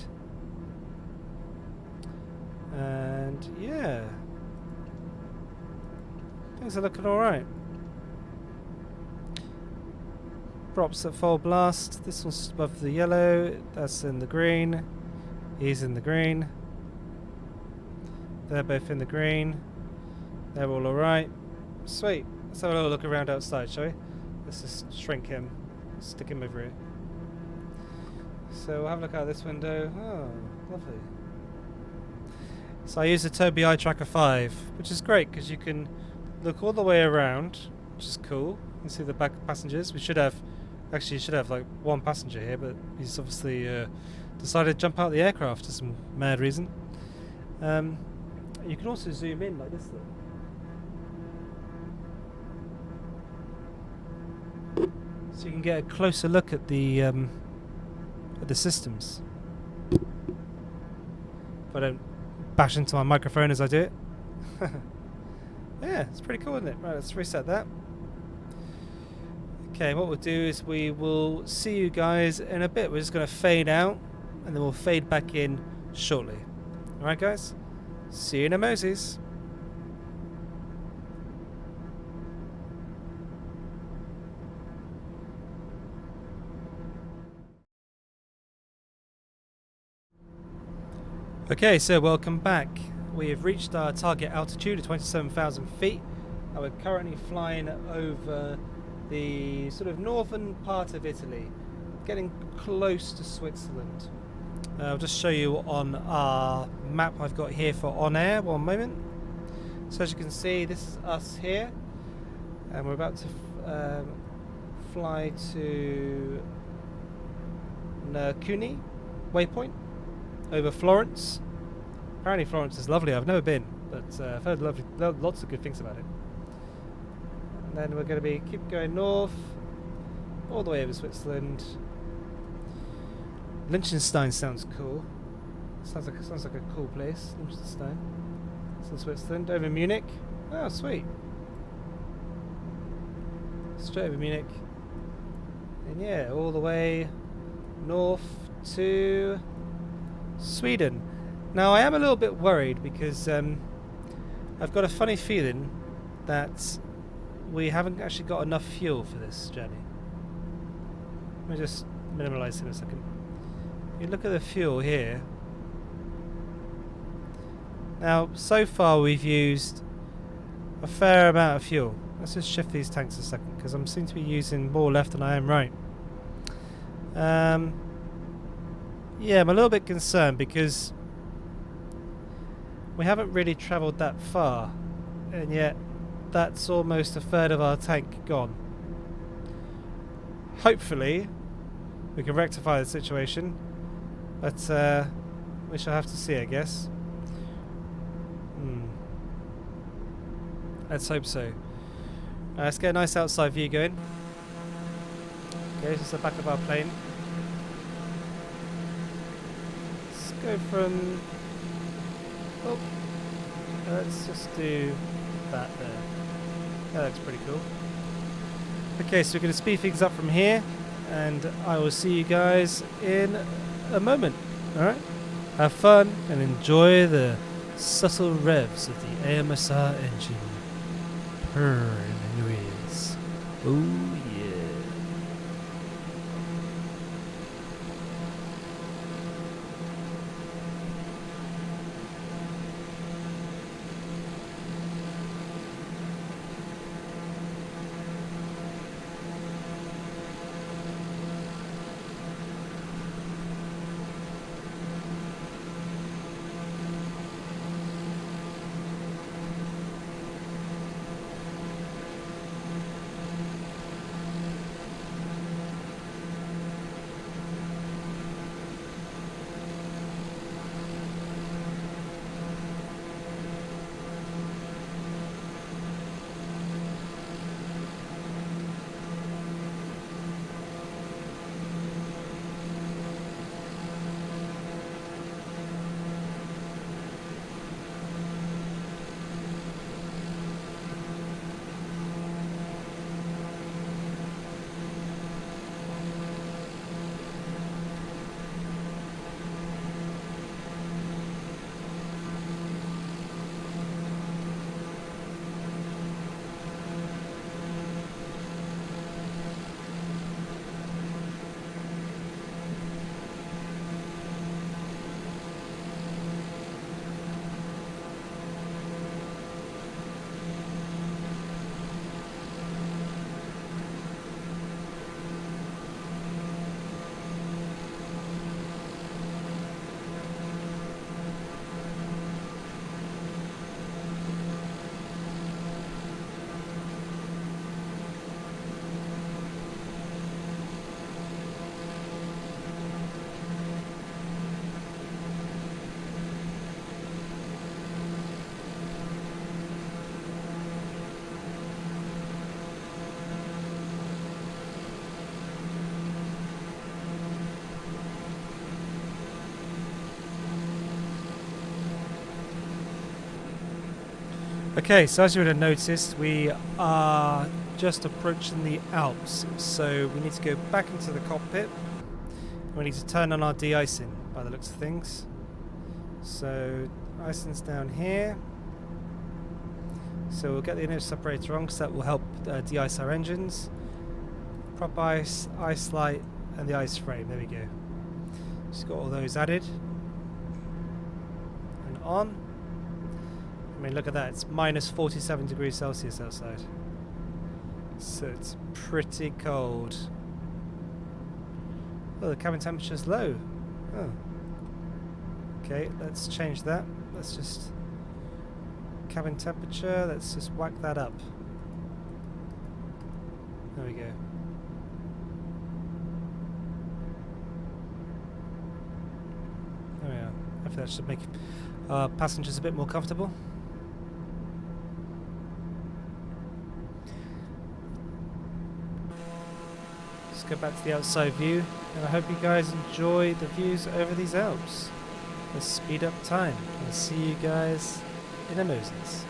And yeah, things are looking all right. Props at full blast. This one's above the yellow. That's in the green. He's in the green. They're both in the green. They're all alright. Sweet. Let's have a little look around outside, shall we? Let's just shrink him. Stick him over here. So we'll have a look out this window. Oh, lovely. So I use the Tobii Eye Tracker 5, which is great because you can look all the way around, which is cool. You can see the back passengers. We should have, actually, you should have like one passenger here, but he's obviously decided to jump out of the aircraft for some mad reason. You can also zoom in like this, though. So you can get a closer look at the systems. If I don't bash into my microphone as I do it. Yeah, it's pretty cool, isn't it? Right, let's reset that. Okay, what we'll do is we will see you guys in a bit. We're just going to fade out and then we'll fade back in shortly. Alright guys, see you in a Moses. Okay, so welcome back. We have reached our target altitude of 27,000 feet. We're currently flying over the sort of northern part of Italy, getting close to Switzerland. I'll just show you on our map I've got here for OnAir, one moment. So as you can see, this is us here, and we're about to fly to Nercuni waypoint over Florence. Apparently Florence is lovely. I've never been, but I've heard lots of good things about it. And then we're going to keep going north, all the way over Switzerland. Liechtenstein sounds cool. Sounds like a cool place. Liechtenstein. It's in Switzerland. Over Munich. Oh, sweet. Straight over Munich. And yeah, all the way north to Sweden. Now I am a little bit worried because I've got a funny feeling that we haven't actually got enough fuel for this journey. Let me just minimize it a second. If you look at the fuel here. Now so far we've used a fair amount of fuel. Let's just shift these tanks a second because I seem to be using more left than I am right. Yeah, I'm a little bit concerned because we haven't really travelled that far, and yet that's almost a third of our tank gone. Hopefully we can rectify the situation, but we shall have to see, I guess. Let's hope so. Let's get a nice outside view going. Okay, this is the back of our plane. Let's go from... Oh, let's just do that there. That looks pretty cool. Okay, so we're going to speed things up from here, and I will see you guys in a moment. Alright? Have fun and enjoy the subtle revs of the AMSR engine. Purr in your ears. Oh yeah. Okay, so as you would have noticed, we are just approaching the Alps, so we need to go back into the cockpit. We need to turn on our de-icing by the looks of things. So icing's down here. So we'll get the inner separator on because that will help de-ice our engines. Prop ice, ice light, and the ice frame. There we go. Just got all those added and on. I mean, look at that. It's minus 47 degrees Celsius outside. So it's pretty cold. Oh, the cabin temperature's low. Oh. Okay, let's change that. Let's just... cabin temperature, let's just whack that up. There we go. There we are. Hopefully that should make passengers a bit more comfortable. Let's go back to the outside view, and I hope you guys enjoy the views over these Alps. Let's speed up time. I'll see you guys in a Moses.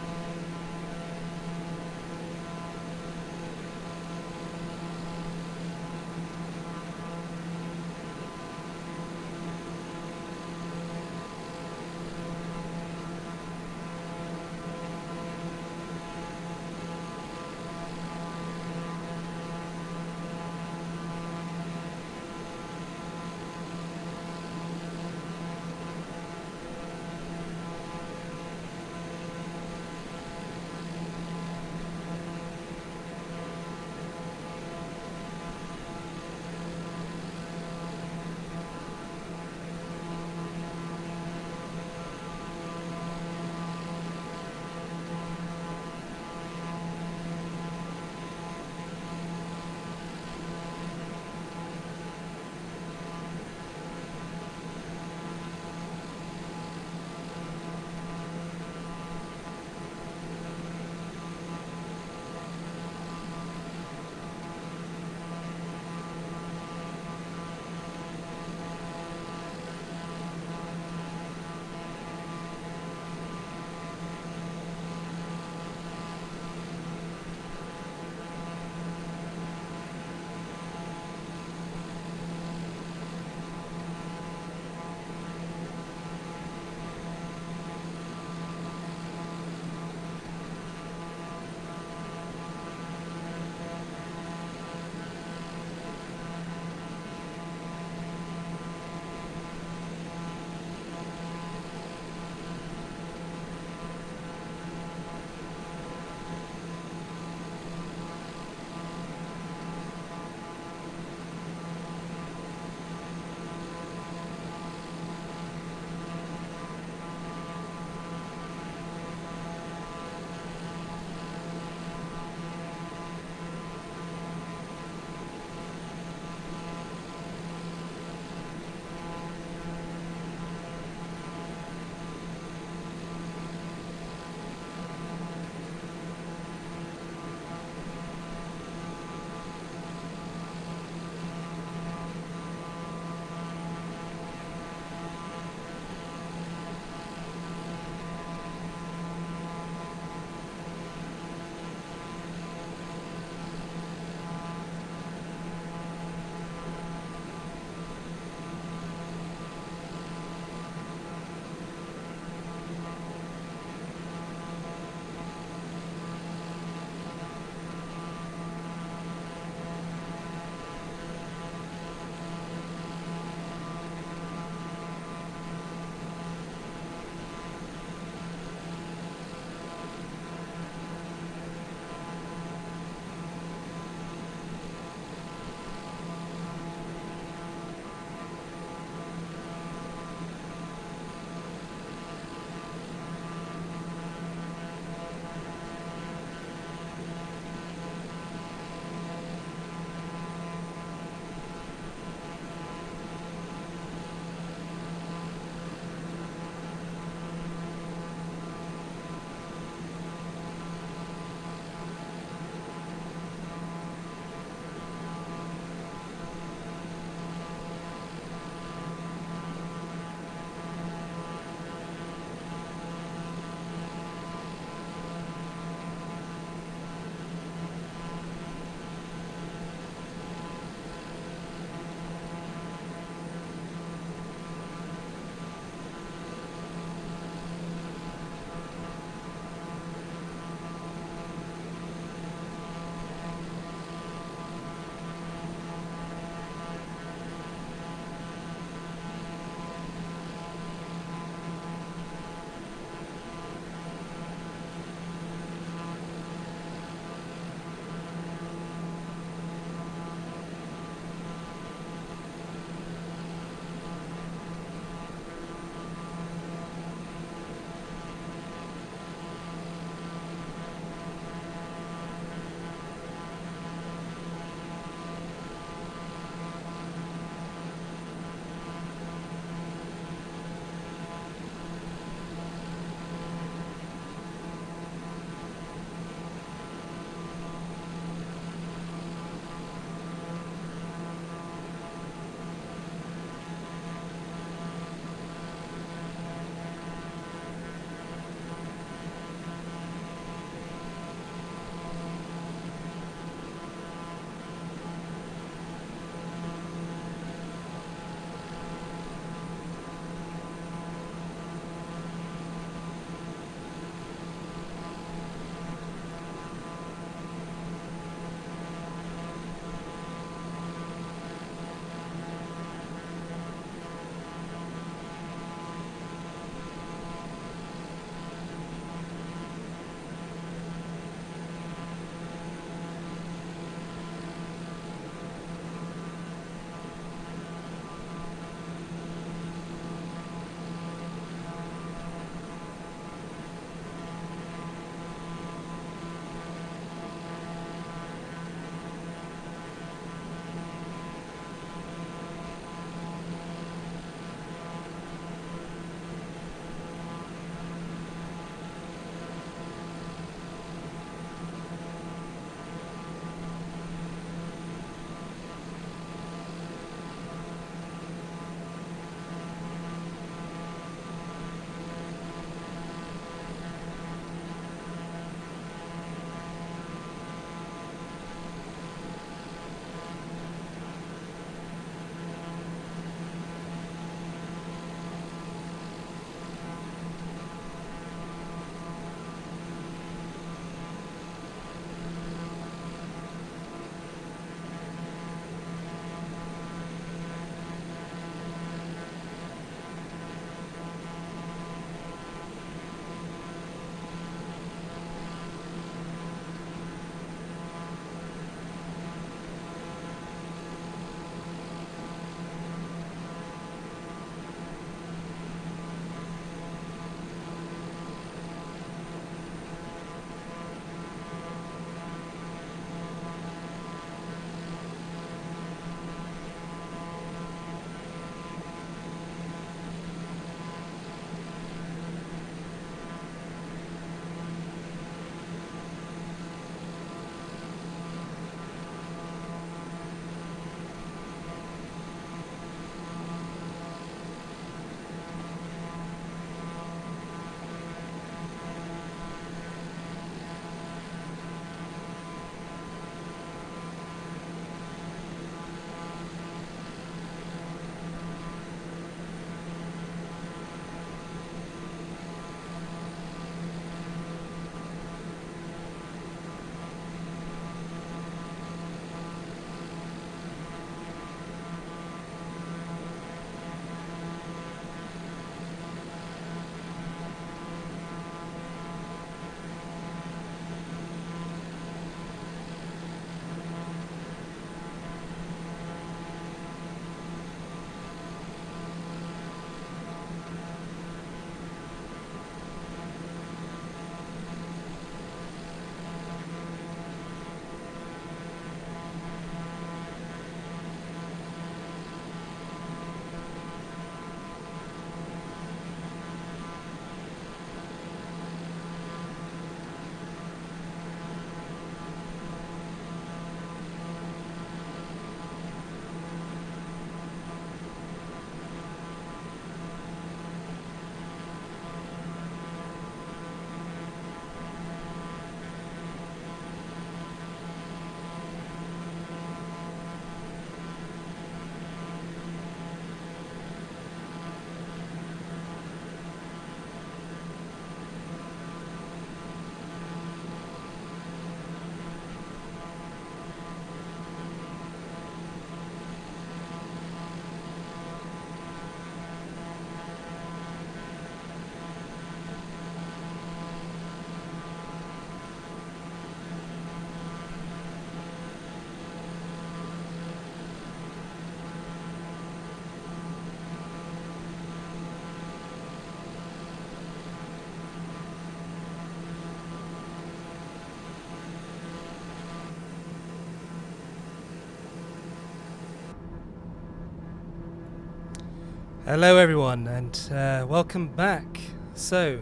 Hello everyone, and welcome back. So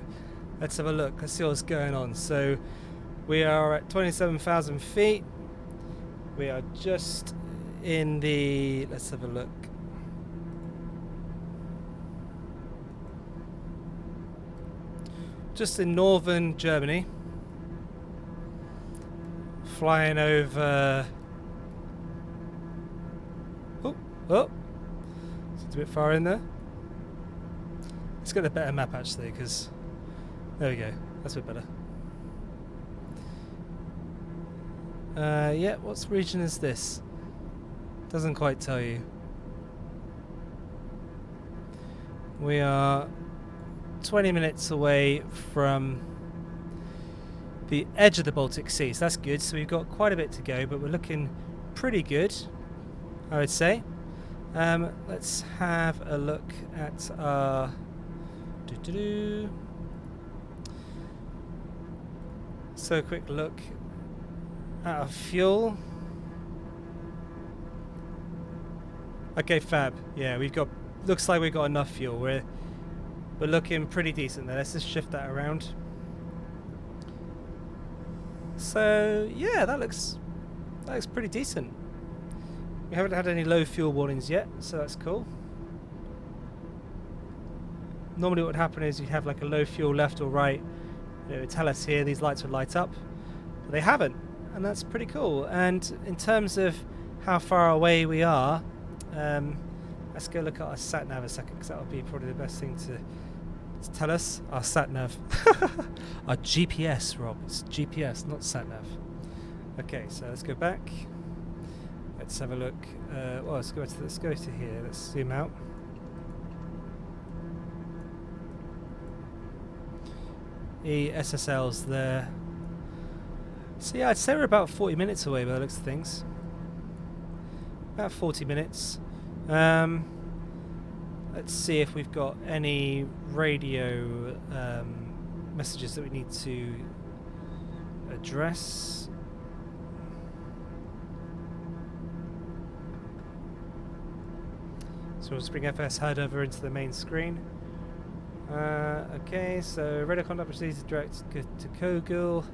let's have a look, let's see what's going on. So we are at 27,000 feet. We are just in the, let's have a look. Just in northern Germany. Flying over, oh, it's a bit far in there. Let's get a better map actually, because there we go, that's a bit better. Yeah, what region is this? Doesn't quite tell you. We are 20 minutes away from the edge of the Baltic Sea, so that's good. So we've got quite a bit to go, but we're looking pretty good, I would say. Let's have a look at our so a quick look at our fuel. Okay, fab. Yeah, we've got, looks like we've got enough fuel. We're looking pretty decent there. Let's just shift that around. So yeah, that looks pretty decent. We haven't had any low fuel warnings yet, so that's cool. Normally what would happen is you'd have like a low fuel left or right. It would tell us here, these lights would light up. But they haven't, and that's pretty cool. And in terms of how far away we are, let's go look at our sat-nav a second, because that would be probably the best thing to tell us. Our sat-nav. Our GPS, Rob. It's GPS, not sat-nav. Okay, so let's go back. Let's have a look. Well, let's go to here. Let's zoom out. The SSL's there. So yeah, I'd say we're about 40 minutes away by the looks of things. About 40 minutes. Let's see if we've got any radio messages that we need to address. So we'll just bring FS HUD over into the main screen. Okay, so radar contact proceeds to direct to Kogul.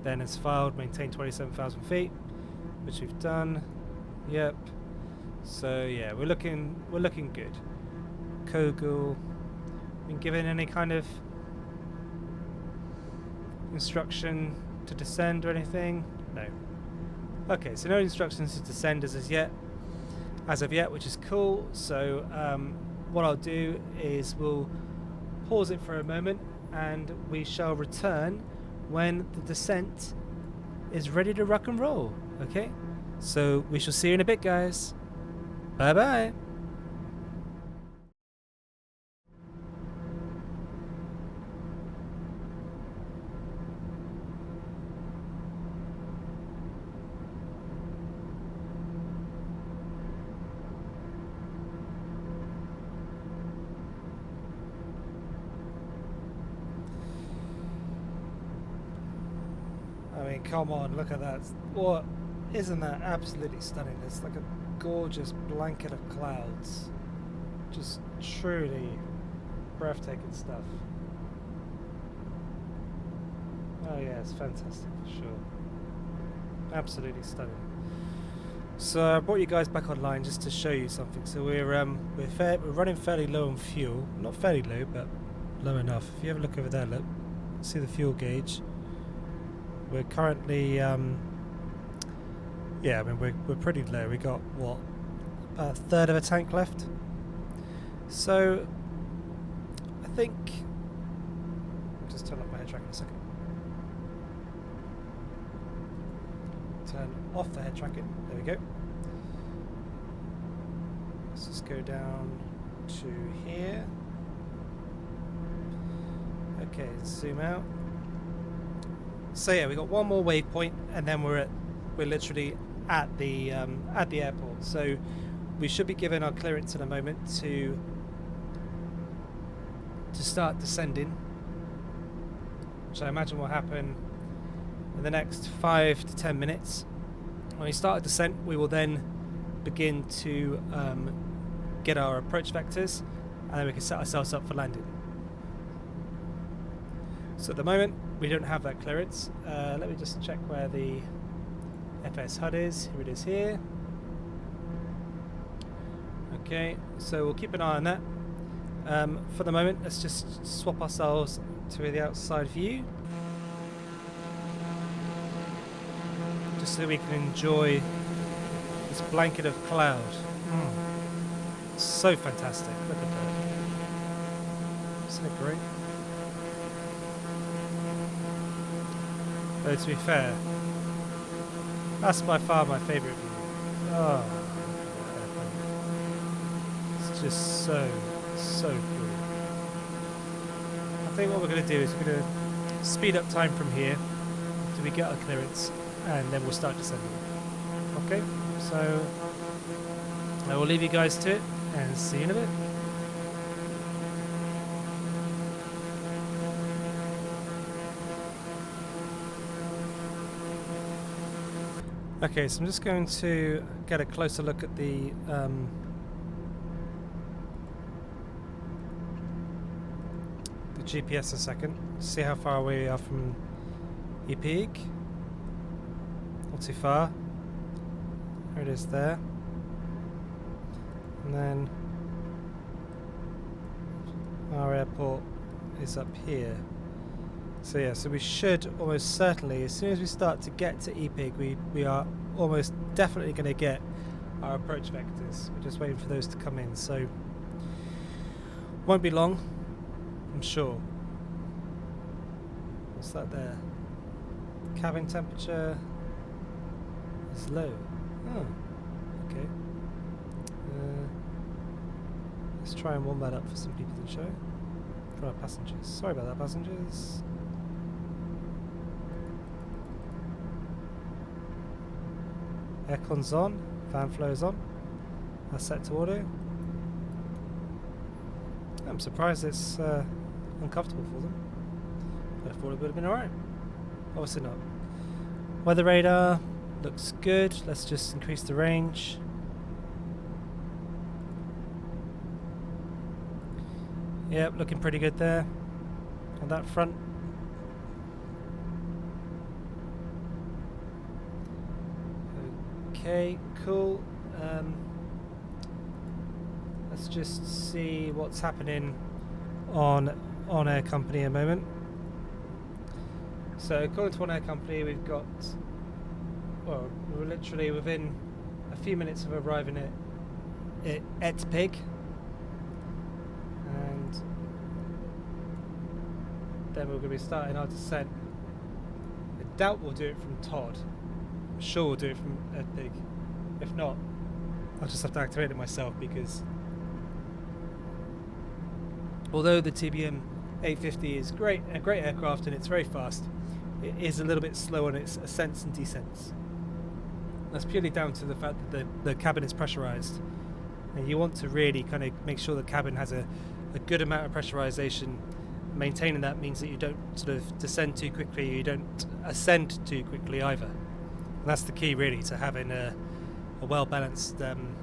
Then it's filed, maintain 27,000 feet, which we've done. Yep. So yeah, we're looking good. Kogul. Been given any kind of instruction to descend or anything? No. Okay, so no instructions to descend as of yet, which is cool. So what I'll do is we'll pause it for a moment, and we shall return when the descent is ready to rock and roll. Okay, so we shall see you in a bit, guys. Bye bye. I mean, come on, look at that. What? Isn't that absolutely stunning? It's like a gorgeous blanket of clouds. Just truly breathtaking stuff. Oh yeah, it's fantastic for sure. Absolutely stunning. So I brought you guys back online just to show you something. So we're running fairly low on fuel. Not fairly low, but low enough. If you have a look over there, look, see the fuel gauge. We're currently, yeah, I mean, we're pretty low. We got, what, about a third of a tank left? So, I think, just turn off my head tracking in a second. Turn off the head tracking, there we go. Let's just go down to here. Okay, zoom out. So yeah, we got one more waypoint, and then we're literally at the airport. So we should be given our clearance in a moment to start descending, which I imagine will happen in the next 5 to 10 minutes. When we start a descent, we will then begin to get our approach vectors, and then we can set ourselves up for landing. So at the moment we don't have that clearance. Let me just check where the FS HUD is. Here it is here. Okay, so we'll keep an eye on that. For the moment, let's just swap ourselves to the outside view, just so we can enjoy this blanket of cloud. So fantastic. Look at that. Isn't it great? Though to be fair, that's by far my favourite view. Oh, it's just so cool. I think what we're going to do is we're going to speed up time from here till we get our clearance, and then we'll start descending. Okay, so I will leave you guys to it and see you in a bit. Okay, so I'm just going to get a closer look at the GPS a second, see how far away we are from Ypig. Not too far. There it is there. And then our airport is up here. So yeah, so we should almost certainly, as soon as we start to get to Ypig, we are almost definitely going to get our approach vectors. We're just waiting for those to come in, so won't be long, I'm sure. What's that there? Cabin temperature is low. Oh, okay. Let's try and warm that up for some people to show. For our passengers. Sorry about that, passengers. Aircon's on, fan flow's on. That's set to auto. I'm surprised it's uncomfortable for them. But I thought it would have been alright. Obviously not. Weather radar looks good. Let's just increase the range. Yep, looking pretty good there on that front. Okay, cool. Let's just see what's happening on OnAir Company a moment. So according to OnAir Company, we've got, well, we're literally within a few minutes of arriving at Ypig, and then we're going to be starting our descent. I doubt we'll do it from Todd. I'm sure we'll do it from Ypig. If not, I'll just have to activate it myself, because although the TBM850 is a great aircraft and it's very fast, it is a little bit slow on its ascents and descents. That's purely down to the fact that the cabin is pressurized, and you want to really kind of make sure the cabin has a good amount of pressurization. Maintaining that means that you don't sort of descend too quickly, you don't ascend too quickly either. And that's the key really to having a well balanced and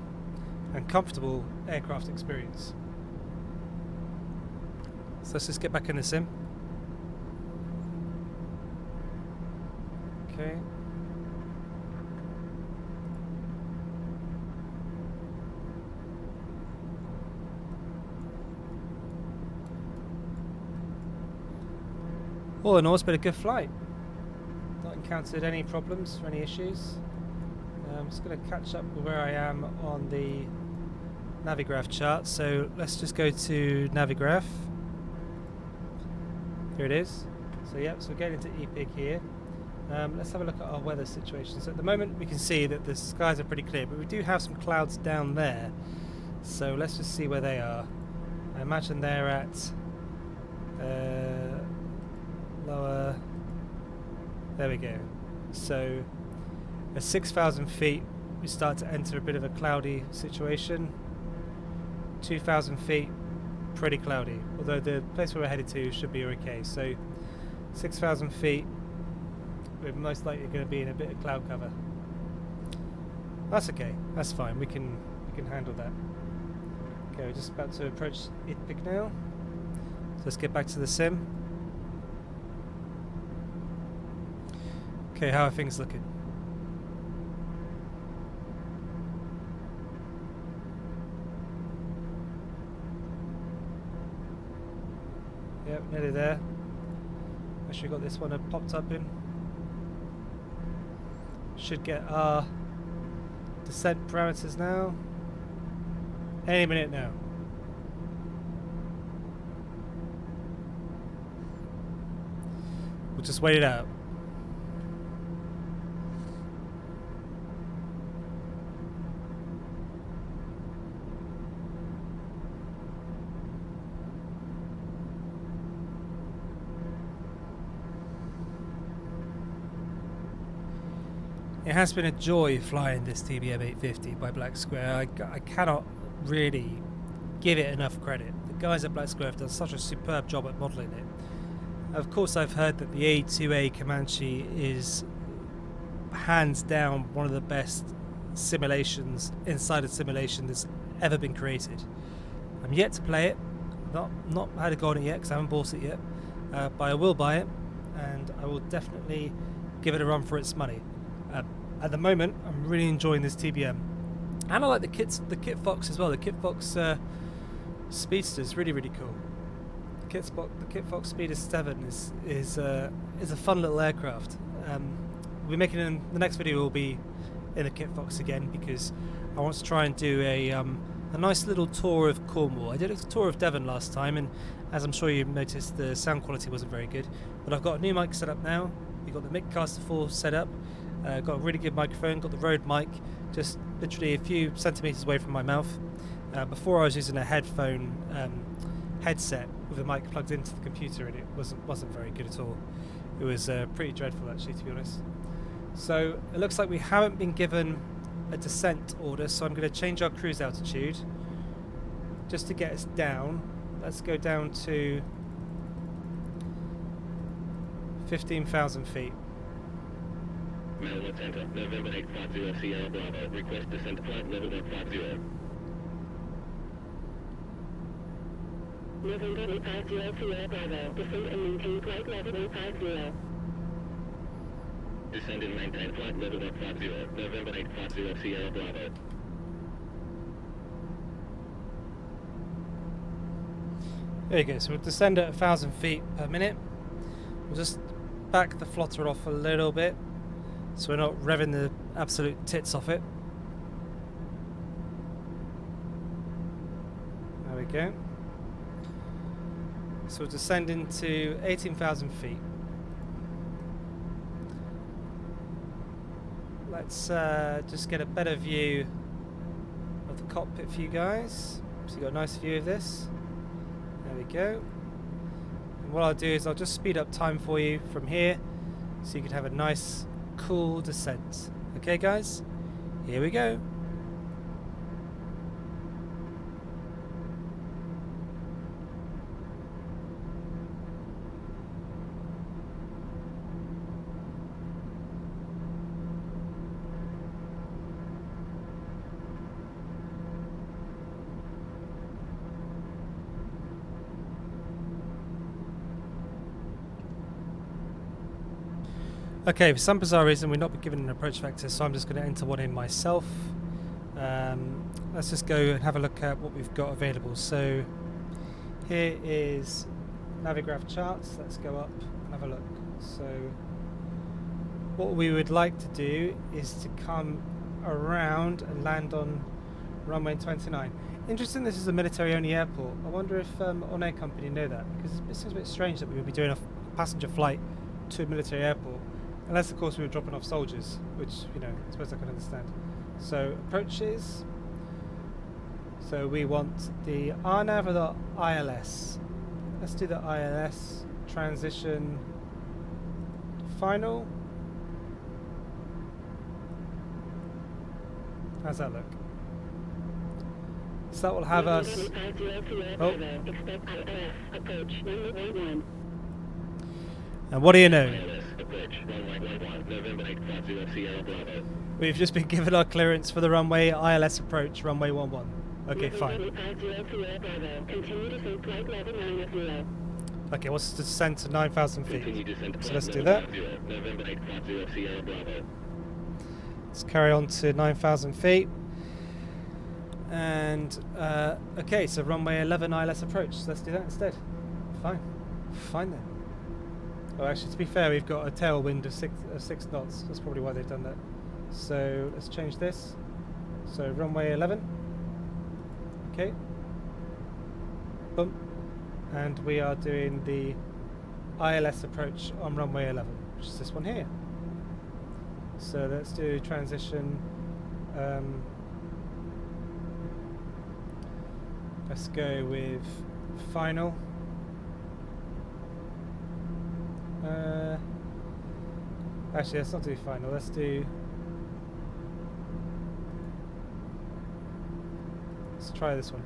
comfortable aircraft experience. So let's just get back in the sim. Okay. All in all, it's been a good flight. Not encountered any problems or any issues. I'm just going to catch up with where I am on the Navigraph chart. So let's just go to Navigraph. Here it is. So yep, so we're getting into Ypig here. Let's have a look at our weather situation. So at the moment we can see that the skies are pretty clear, but we do have some clouds down there. So let's just see where they are. I imagine they're at lower. There we go. So at 6,000 feet we start to enter a bit of a cloudy situation. 2,000 feet, pretty cloudy, although the place where we're headed to should be okay. So 6,000 feet, we're most likely going to be in a bit of cloud cover. That's okay, that's fine, we can handle that. Okay, we're just about to approach ITPIC now. So let's get back to the sim. Okay, how are things looking? Yep, nearly there. Actually got this one popped up in. Should get our descent parameters now. Any minute now. We'll just wait it out. It has been a joy flying this TBM850 by Blacksquare. I cannot really give it enough credit. The guys at Blacksquare have done such a superb job at modelling it. Of course, I've heard that the A2A Comanche is hands down one of the best simulations inside a simulation that's ever been created. I'm yet to play it. Not had a go on it yet because I haven't bought it yet. But I will buy it, and I will definitely give it a run for its money. At the moment, I'm really enjoying this TBM, and I like the Kit Fox as well. The Kit Fox Speedster is really cool. The Kit Fox Speeder 7 is a fun little aircraft. We'll be making the next video will be in the Kit Fox again because I want to try and do a nice little tour of Cornwall. I did a tour of Devon last time, and as I'm sure you noticed, the sound quality wasn't very good. But I've got a new mic set up now. We've got the Miccaster 4 set up. Got a really good microphone, got the Rode mic, just literally a few centimetres away from my mouth. Before I was using a headphone headset with the mic plugged into the computer, and it wasn't very good at all. It was pretty dreadful actually, to be honest. So it looks like we haven't been given a descent order, so I'm going to change our cruise altitude just to get us down. Let's go down to 15,000 feet. Melwood Center, November 850 Sierra Bravo. Request descent flight level 150. November 850 Sierra Bravo. Descend and maintain flight level 150. Descend and maintain flight level 150. November 850 Sierra Bravo. There you go, so we'll descend at 1,000 feet per minute. We'll just back the flotter off a little bit, so we're not revving the absolute tits off it. There we go. So we'll descend into 18,000 feet. Let's just get a better view of the cockpit for you guys. So you've got a nice view of this. There we go. And what I'll do is I'll just speed up time for you from here so you can have a nice cool descent. Okay guys, here we go. Okay, for some bizarre reason we're not been given an approach vector, so I'm just going to enter one in myself. Let's just go and have a look at what we've got available. So here is Navigraph charts. Let's go up and have a look. So what we would like to do is to come around and land on runway 29. Interesting, this is a military-only airport. I wonder if OnAir Company know that, because it seems a bit strange that we would be doing a passenger flight to a military airport. Unless, of course, we were dropping off soldiers, which, you know, I suppose I can understand. So, approaches. So, we want the RNAV or the ILS? Let's do the ILS. Transition. Final. How's that look? So, that will have us. Oh. And what do you know? We've just been given our clearance for the runway ILS approach, runway 11. Okay, fine. 1150 Bravo. Continue descent flight level 950. Okay, what's the descent to 9,000 Continue feet? descent So flight let's do level that. 50. November 850 Sierra Bravo. Let's carry on to 9,000 feet. And, okay, so runway 11 ILS approach. So let's do that instead. Fine. Fine then. Oh, actually, to be fair, we've got a tailwind of 6 knots. That's probably why they've done that. So let's change this. So runway 11. Okay. Boom. And we are doing the ILS approach on runway 11, which is this one here. So let's do transition. Let's go with final. Actually, let's not do final. Let's try this one.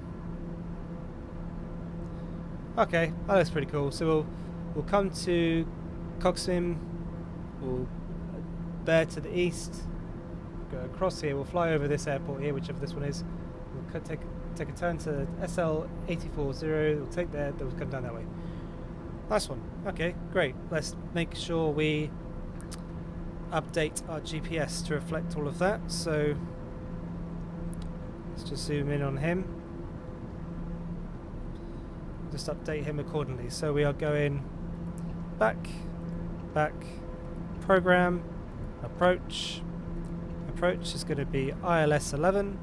Okay, that looks pretty cool. So we'll come to Coxim. We'll bear to the east. Go across here. We'll fly over this airport here, whichever this one is. We'll take a turn to SL840. We'll take there. Then we'll come down that way. Nice one. Okay, great. Let's make sure we update our GPS to reflect all of that. So let's just zoom in on him. Just update him accordingly. So we are going back, program, approach. Approach is going to be ILS 11.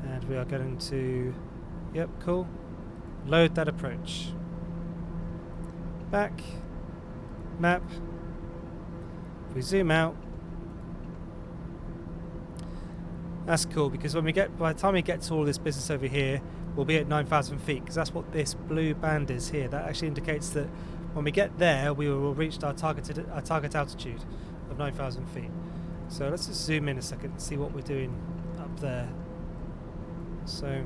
And we are going to, yep, cool. Load that approach. Back, map. If we zoom out, that's cool because by the time we get to all this business over here, we'll be at 9,000 feet because that's what this blue band is here. That actually indicates that when we get there, we will reach our target altitude of 9,000 feet. So let's just zoom in a second and see what we're doing up there. So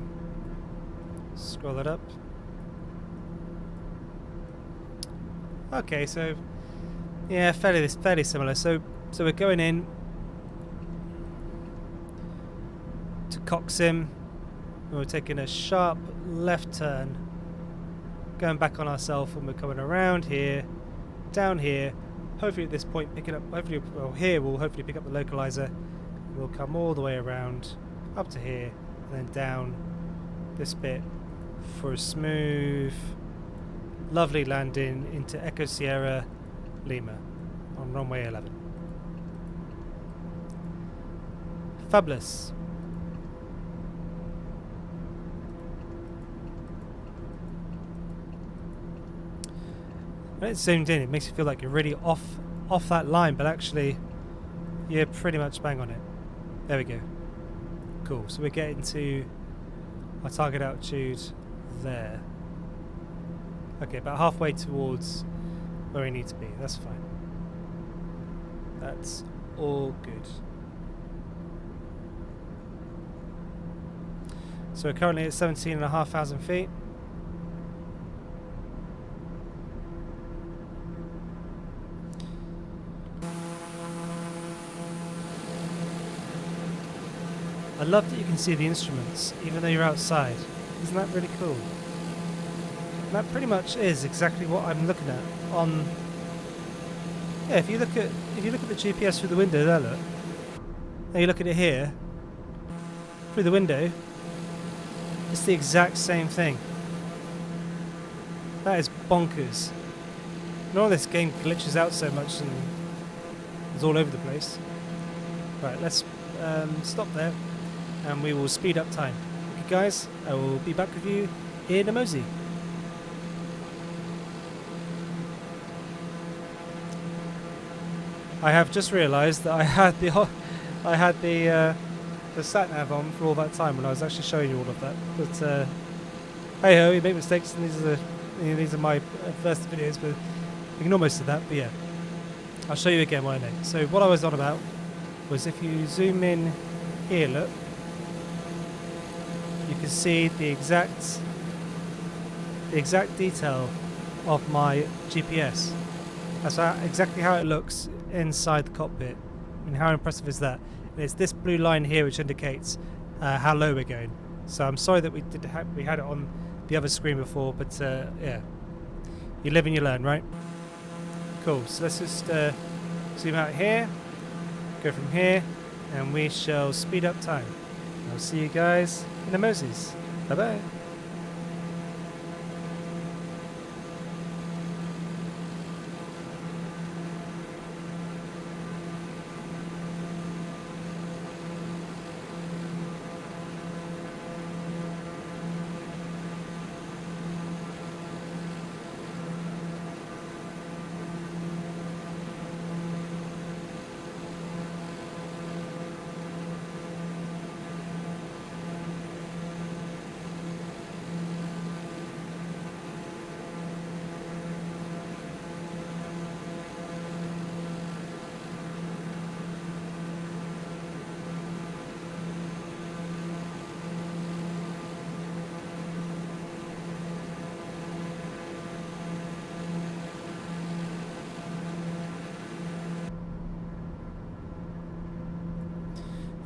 scroll that up. Okay, so yeah, fairly similar. So we're going in to Coxim. We're taking a sharp left turn, going back on ourselves, and we're coming around here, down here. Hopefully at this point, picking up. Here we'll hopefully pick up the localizer. We'll come all the way around up to here, and then down this bit for a smooth, lovely landing into Echo Sierra Lima on runway 11. Fabulous. When it's zoomed in, it makes you feel like you're really off that line, but actually you're pretty much bang on it. There we go. Cool. So we're getting to our target altitude there. Okay, about halfway towards where we need to be. That's fine. That's all good. So we're currently at 17,500 feet. I love that you can see the instruments even though you're outside. Isn't that really cool? And that pretty much is exactly what I'm looking at on. Yeah, if you look at the GPS through the window there, look. And you look at it here through the window, it's the exact same thing. That is bonkers. And all this game glitches out so much and it's all over the place. Right, let's stop there and we will speed up time. Okay guys, I will be back with you in a mosey. I have just realised that I had the sat nav on for all that time when I was actually showing you all of that. But hey ho, you make mistakes, and these are my first videos, but ignore most of that. But yeah, I'll show you again what I meant. So what I was on about was if you zoom in here, look, you can see the exact detail of my GPS. That's exactly how it looks inside the cockpit. I mean, how impressive is that? And it's this blue line here which indicates how low we're going. So I'm sorry that we had it on the other screen before, but yeah, you live and you learn, right? Cool. So let's just zoom out here, go from here, and we shall speed up time. I'll see you guys in the Moses. Bye bye.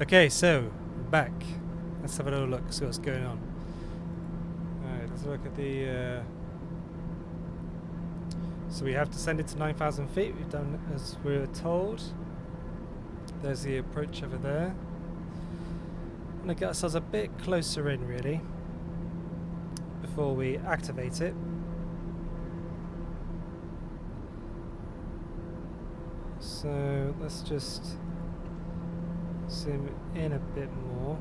Okay, so back. Let's have a little look, see what's going on. Alright, let's look at the. So we have descended to 9,000 feet. We've done as we were told. There's the approach over there. I'm gonna get ourselves a bit closer in, really, before we activate it. So let's just zoom in a bit more.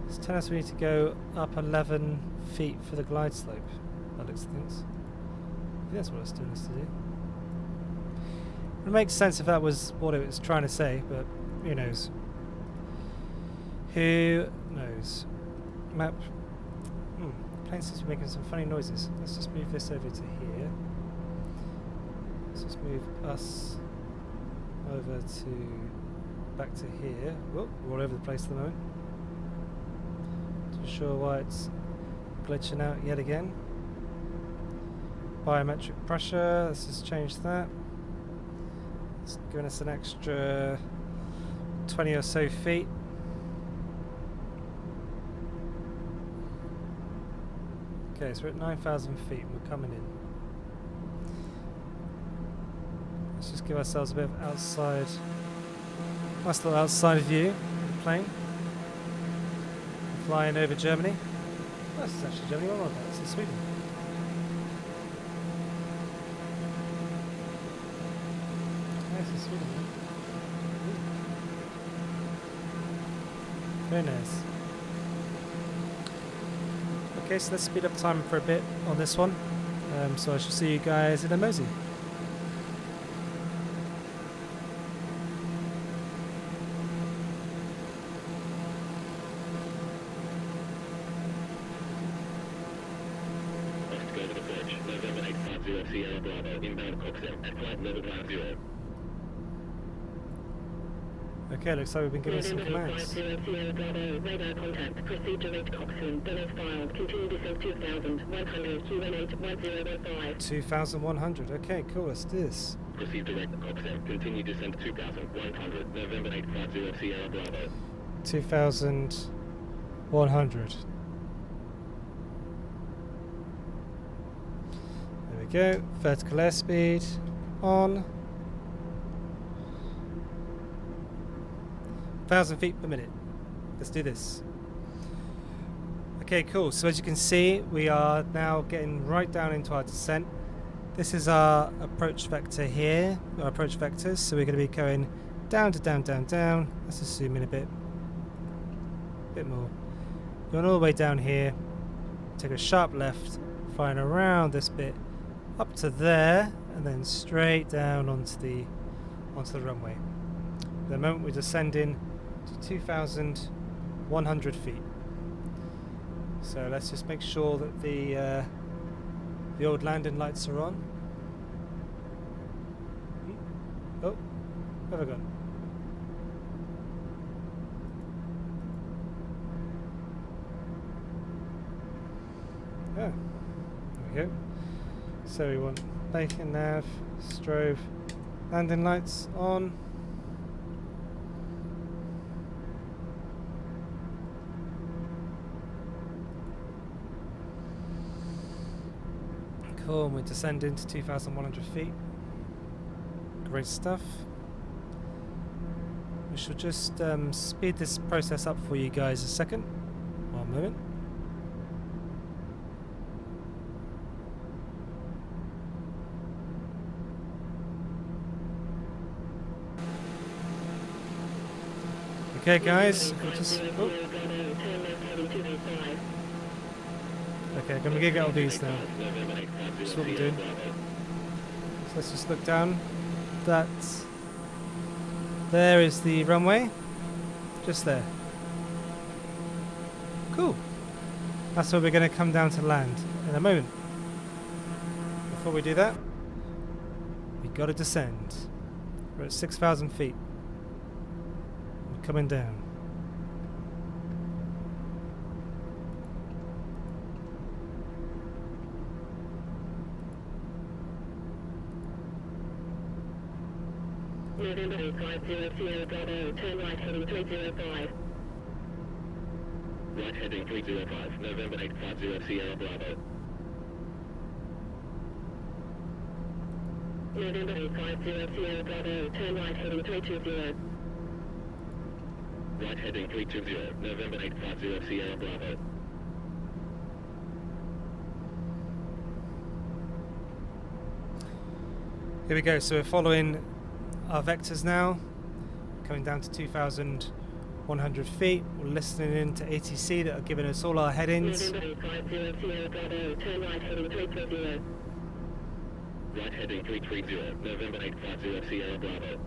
It's telling us we need to go up 11 feet for the glide slope. That looks of things. I think that's what it's doing us to do. It makes sense if that was what it was trying to say, but who knows? Who knows? Map. Plane seems to be making some funny noises. Let's just move this over to here. Let's just move us over to back to here. Whoa, we're all over the place at the moment. Not sure why it's glitching out yet again. Biometric pressure, let's just change that. It's giving us an extra 20 or so feet. Okay, so we're at 9,000 feet and we're coming in. Let's just give ourselves a bit of outside, nice little outside view of the plane. Flying over Germany. Oh, this is actually Germany, what about this is Sweden. This is Sweden. Very nice. Okay, so let's speed up time for a bit on this one. So I shall see you guys in a mosey. November 850 Sierra Bravo, inbound Coxswain at flight level 50. Okay, looks like we've been given some commands. 50 Sierra Bravo, radar contact, proceed direct Coxswain, billows filed, continue descent 2100, QN8 1015. 2100, okay, cool, let's do this. Proceed direct Coxswain, continue descent 2100, November 850 Sierra Bravo. 2100. There we go, vertical airspeed on. 1,000 feet per minute. Let's do this. Okay, cool. So as you can see, we are now getting right down into our descent. This is our approach vector here, our approach vectors. So we're going to be going down to down, down, down. Let's just zoom in a bit more. Going all the way down here. Take a sharp left, flying around this bit up to there, and then straight down onto the runway. At the moment we're descending to 2,100 feet. So let's just make sure that the old landing lights are on. Oh, where have I gone? Oh, there we go. So we want bacon, nav, strobe, landing lights on. Cool, and we're descending to 2,100 feet. Great stuff. We shall just speed this process up for you guys a second. 1 moment. Okay guys, we'll just, oh. Okay, I'm gonna get all these now. That's what we're doing. So let's just look down. There is the runway. Just there. Cool. That's where we're gonna come down to land in a moment. Before we do that, we gotta descend. We're at 6,000 feet. We're coming down. November 8500 Sierra Bravo, turn right heading 305. Right heading 305, November 850 Sierra Bravo. November 850 Sierra Bravo, turn right heading 320. Right heading 320, November 850 Sierra Bravo. Here we go, so we're following our vectors now, coming down to 2,100 feet. We're listening in to ATC that are giving us all our headings. November 850 Sierra Bravo, turn right heading 320. Right heading 330, November 850 Sierra Bravo.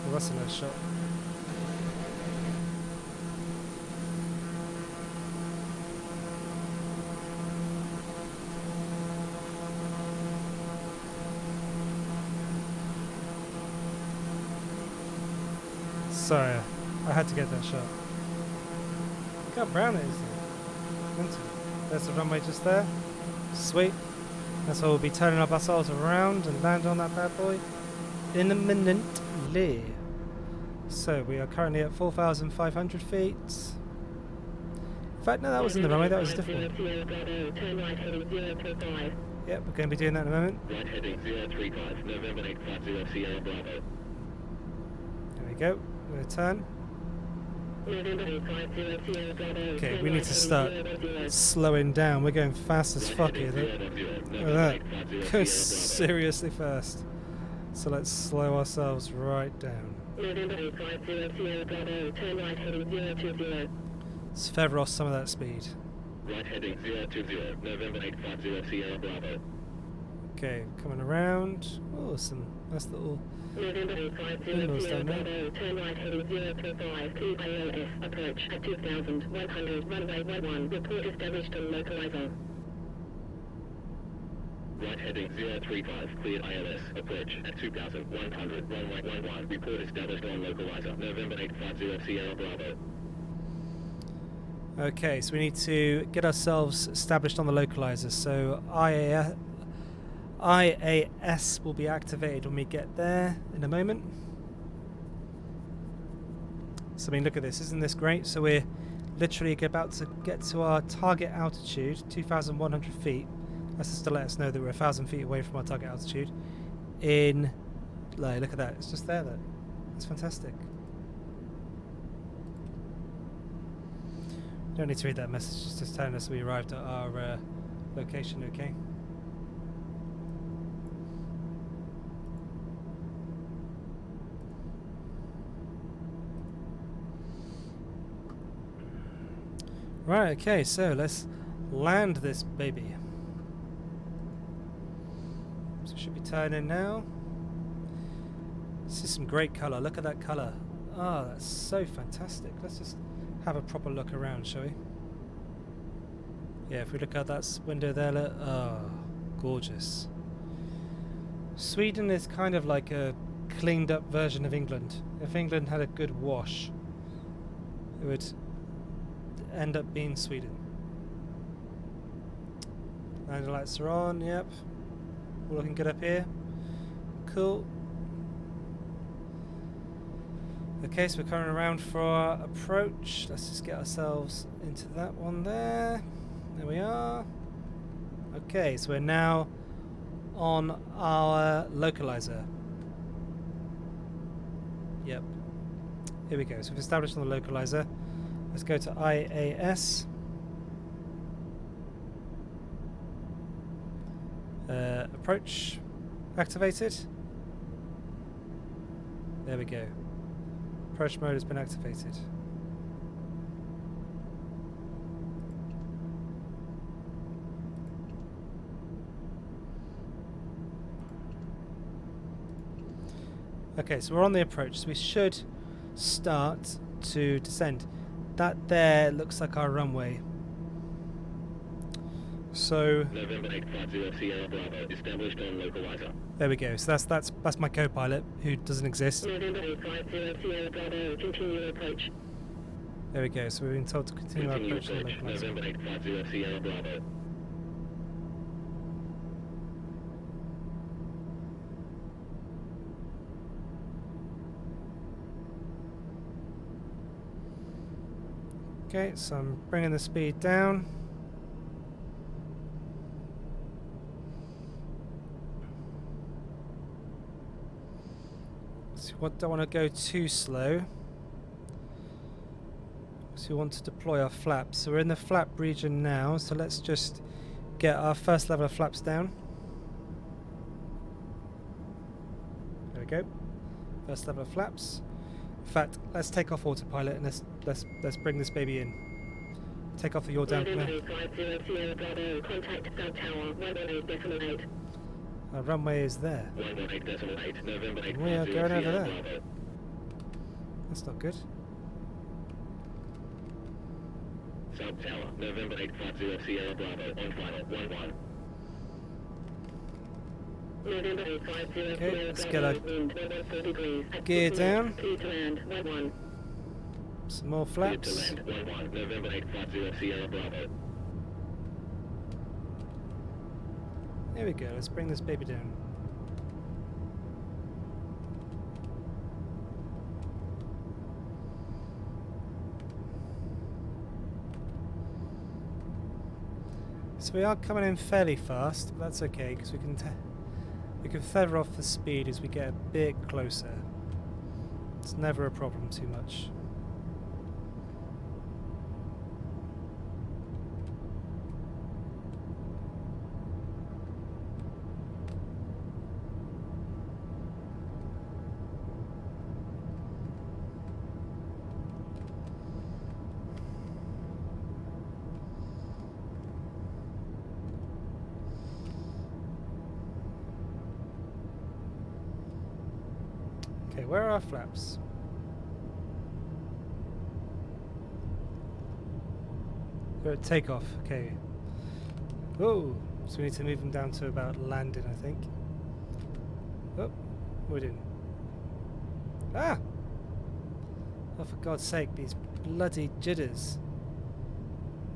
Well, that's a nice shot. Sorry, I had to get that shot. Look how brown it is there. There's the runway just there. Sweet. That's why we'll be turning our ourselves around and land on that bad boy imminently. So we are currently at 4,500 feet. In fact, no, that wasn't the runway, that was a different one. Yep, we're going to be doing that in a moment. Right heading 035, November 850 Sierra Bravo. There we go. We're going to turn. Okay, we need to start slowing down. We're going fast as fuck here. Look at that. Going seriously fast. So let's slow ourselves right down. Let's feather off some of that speed. Right heading 020, November 850 Sierra Bravo. Okay, coming around. Oh, some nice little windmills down there. Turn right heading 025, ILS, approach at 2,100, runway 11, report established on localizer. Right heading 035, cleared ILS, approach at 2,100, runway 11, report established on localizer, November 850 Sierra Bravo. Okay, so we need to get ourselves established on the localizer. So IAS will be activated when we get there in a moment. So I mean, look at this, isn't this great? So we're literally about to get to our target altitude, 2,100 feet. That's just to let us know that we're 1,000 feet away from our target altitude. In, like, look at that, it's just there though. It's fantastic. Don't need to read that message, it's just telling us we arrived at our location, okay? Right, okay, so let's land this baby. So we should be turning now. This is some great colour, look at that colour. Ah, that's so fantastic. Let's just have a proper look around, shall we? Yeah, if we look out that window there, look, oh, gorgeous. Sweden is kind of like a cleaned up version of England. If England had a good wash, it would end up being Sweden. Landing lights are on, yep. We're looking good up here. Cool. Okay, so we're coming around for our approach. Let's just get ourselves into that one there. There we are. Okay, so we're now on our localizer. Yep. Here we go. So we've established on the localizer. Let's go to IAS. Approach activated. There we go. Approach mode has been activated. Okay, so we're on the approach, so we should start to descend. That there looks like our runway. So November 850 Sierra Bravo, established on localizer. there we go. So that's my co-pilot who doesn't exist. November 850 Sierra Bravo, continue approach. There we go. So we've been told to continue our approach to the localizer. November 850 Sierra Bravo. Okay, so I'm bringing the speed down. So we don't want to go too slow. So we want to deploy our flaps. So we're in the flap region now, so let's just get our first level of flaps down. There we go. First level of flaps. In fact, let's take off autopilot and let's bring this baby in. Take off the yaw dampener. Contact South Tower 118.8. Our runway is there. 118.8. November 850 We are going over Sierra there. Bravo. That's not good. South Tower, November 850 Sierra Bravo, on final 11. November 850 Okay, let's get Sierra our Bravo, wind 4 degrees. gear down. Clear to land 11. Some more Clear to flaps. land 11. November 850 Sierra Bravo. There we go. Let's bring this baby down. So we are coming in fairly fast, but that's okay because we can feather off the speed as we get a bit closer. It's never a problem too much. Okay, where are our flaps? They're at takeoff, okay. Whoa! So we need to move them down to about landing, I think. Oh, what are we doing? Ah! Oh, for God's sake, these bloody jitters.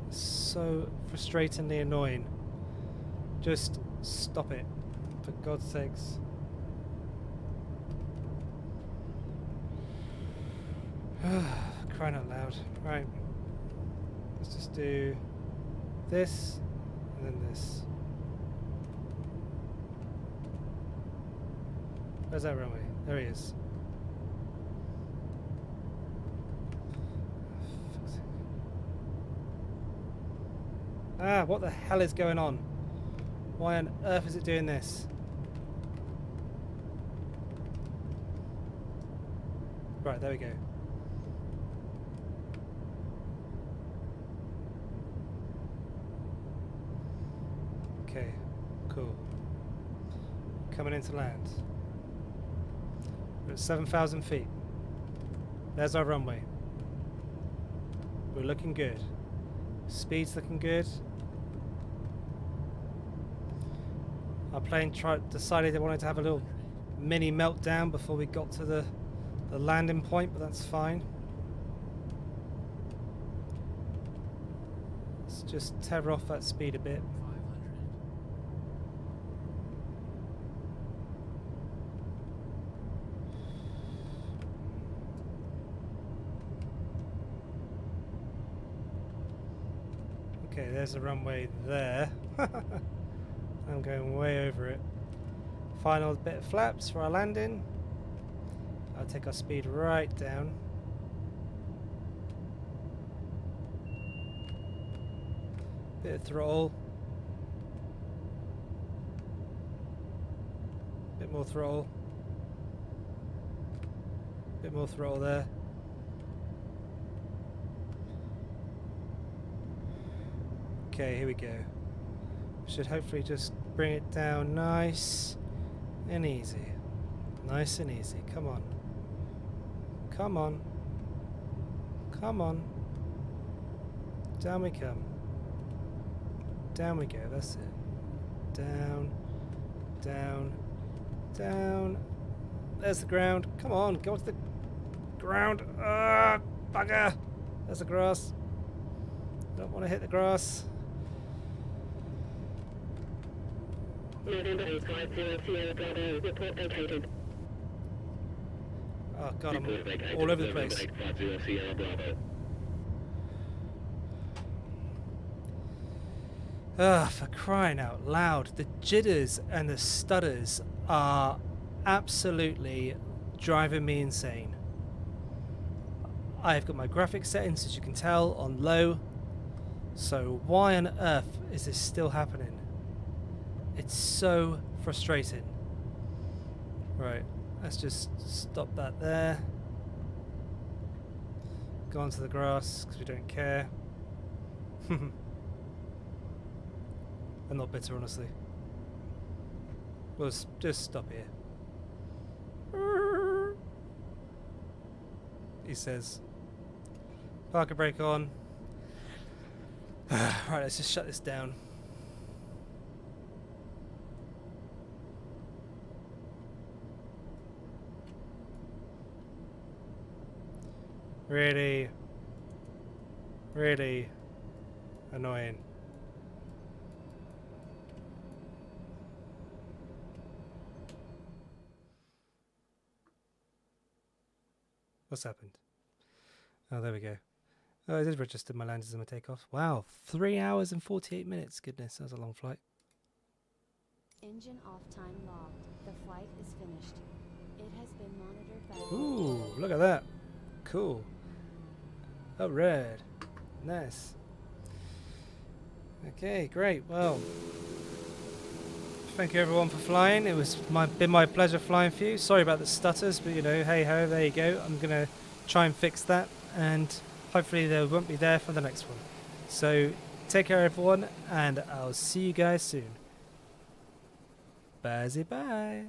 So frustratingly annoying. Just stop it, for God's sakes. Crying out loud. Right. Let's just do this and then this. Where's that runway? There he is. Ah, what the hell is going on? Why on earth is it doing this? Right, there we go. Okay, cool. Coming into land. We're at 7,000 feet. There's our runway. We're looking good. Speed's looking good. Our plane decided they wanted to have a little mini meltdown before we got to the landing point, but that's fine. Let's just tether off that speed a bit. Okay, there's the runway there. I'm going way over it. Final bit of flaps for our landing. I'll take our speed right down. Bit of throttle. Bit more throttle. Bit more throttle there. Okay, here we go. Should hopefully just bring it down nice and easy. Nice and easy. Come on. Come on. Come on. Down we come. Down we go. That's it. Down. Down. Down. There's the ground. Come on. Go to the ground. Ah, bugger. There's the grass. Don't want to hit the grass. November 850 Sierra Bravo, report vacated. Oh god, I'm Report vacated. all over the November place. 850 Sierra Bravo. Ah, for crying out loud. The jitters and the stutters are absolutely driving me insane. I've got my graphics settings, as you can tell, on low. So why on earth is this still happening? It's so frustrating. Right, let's just stop that there. Go onto the grass, because we don't care. I'm not bitter, honestly. We'll just stop here. He says. Parker brake on. Right, let's just shut this down. Really, really annoying. What's happened? Oh, there we go. Oh, I did register my landings and my takeoff. Wow, 3 hours and 48 minutes. Goodness, that was a long flight. Engine off time logged. The flight is finished. It has been monitored by... Ooh, look at that. Cool. Oh, red. Nice. Okay, great. Well, thank you everyone for flying. It was been my pleasure flying for you. Sorry about the stutters, but you know, hey ho, there you go. I'm gonna try and fix that, and hopefully they won't be there for the next one. So take care everyone, and I'll see you guys soon. Bye.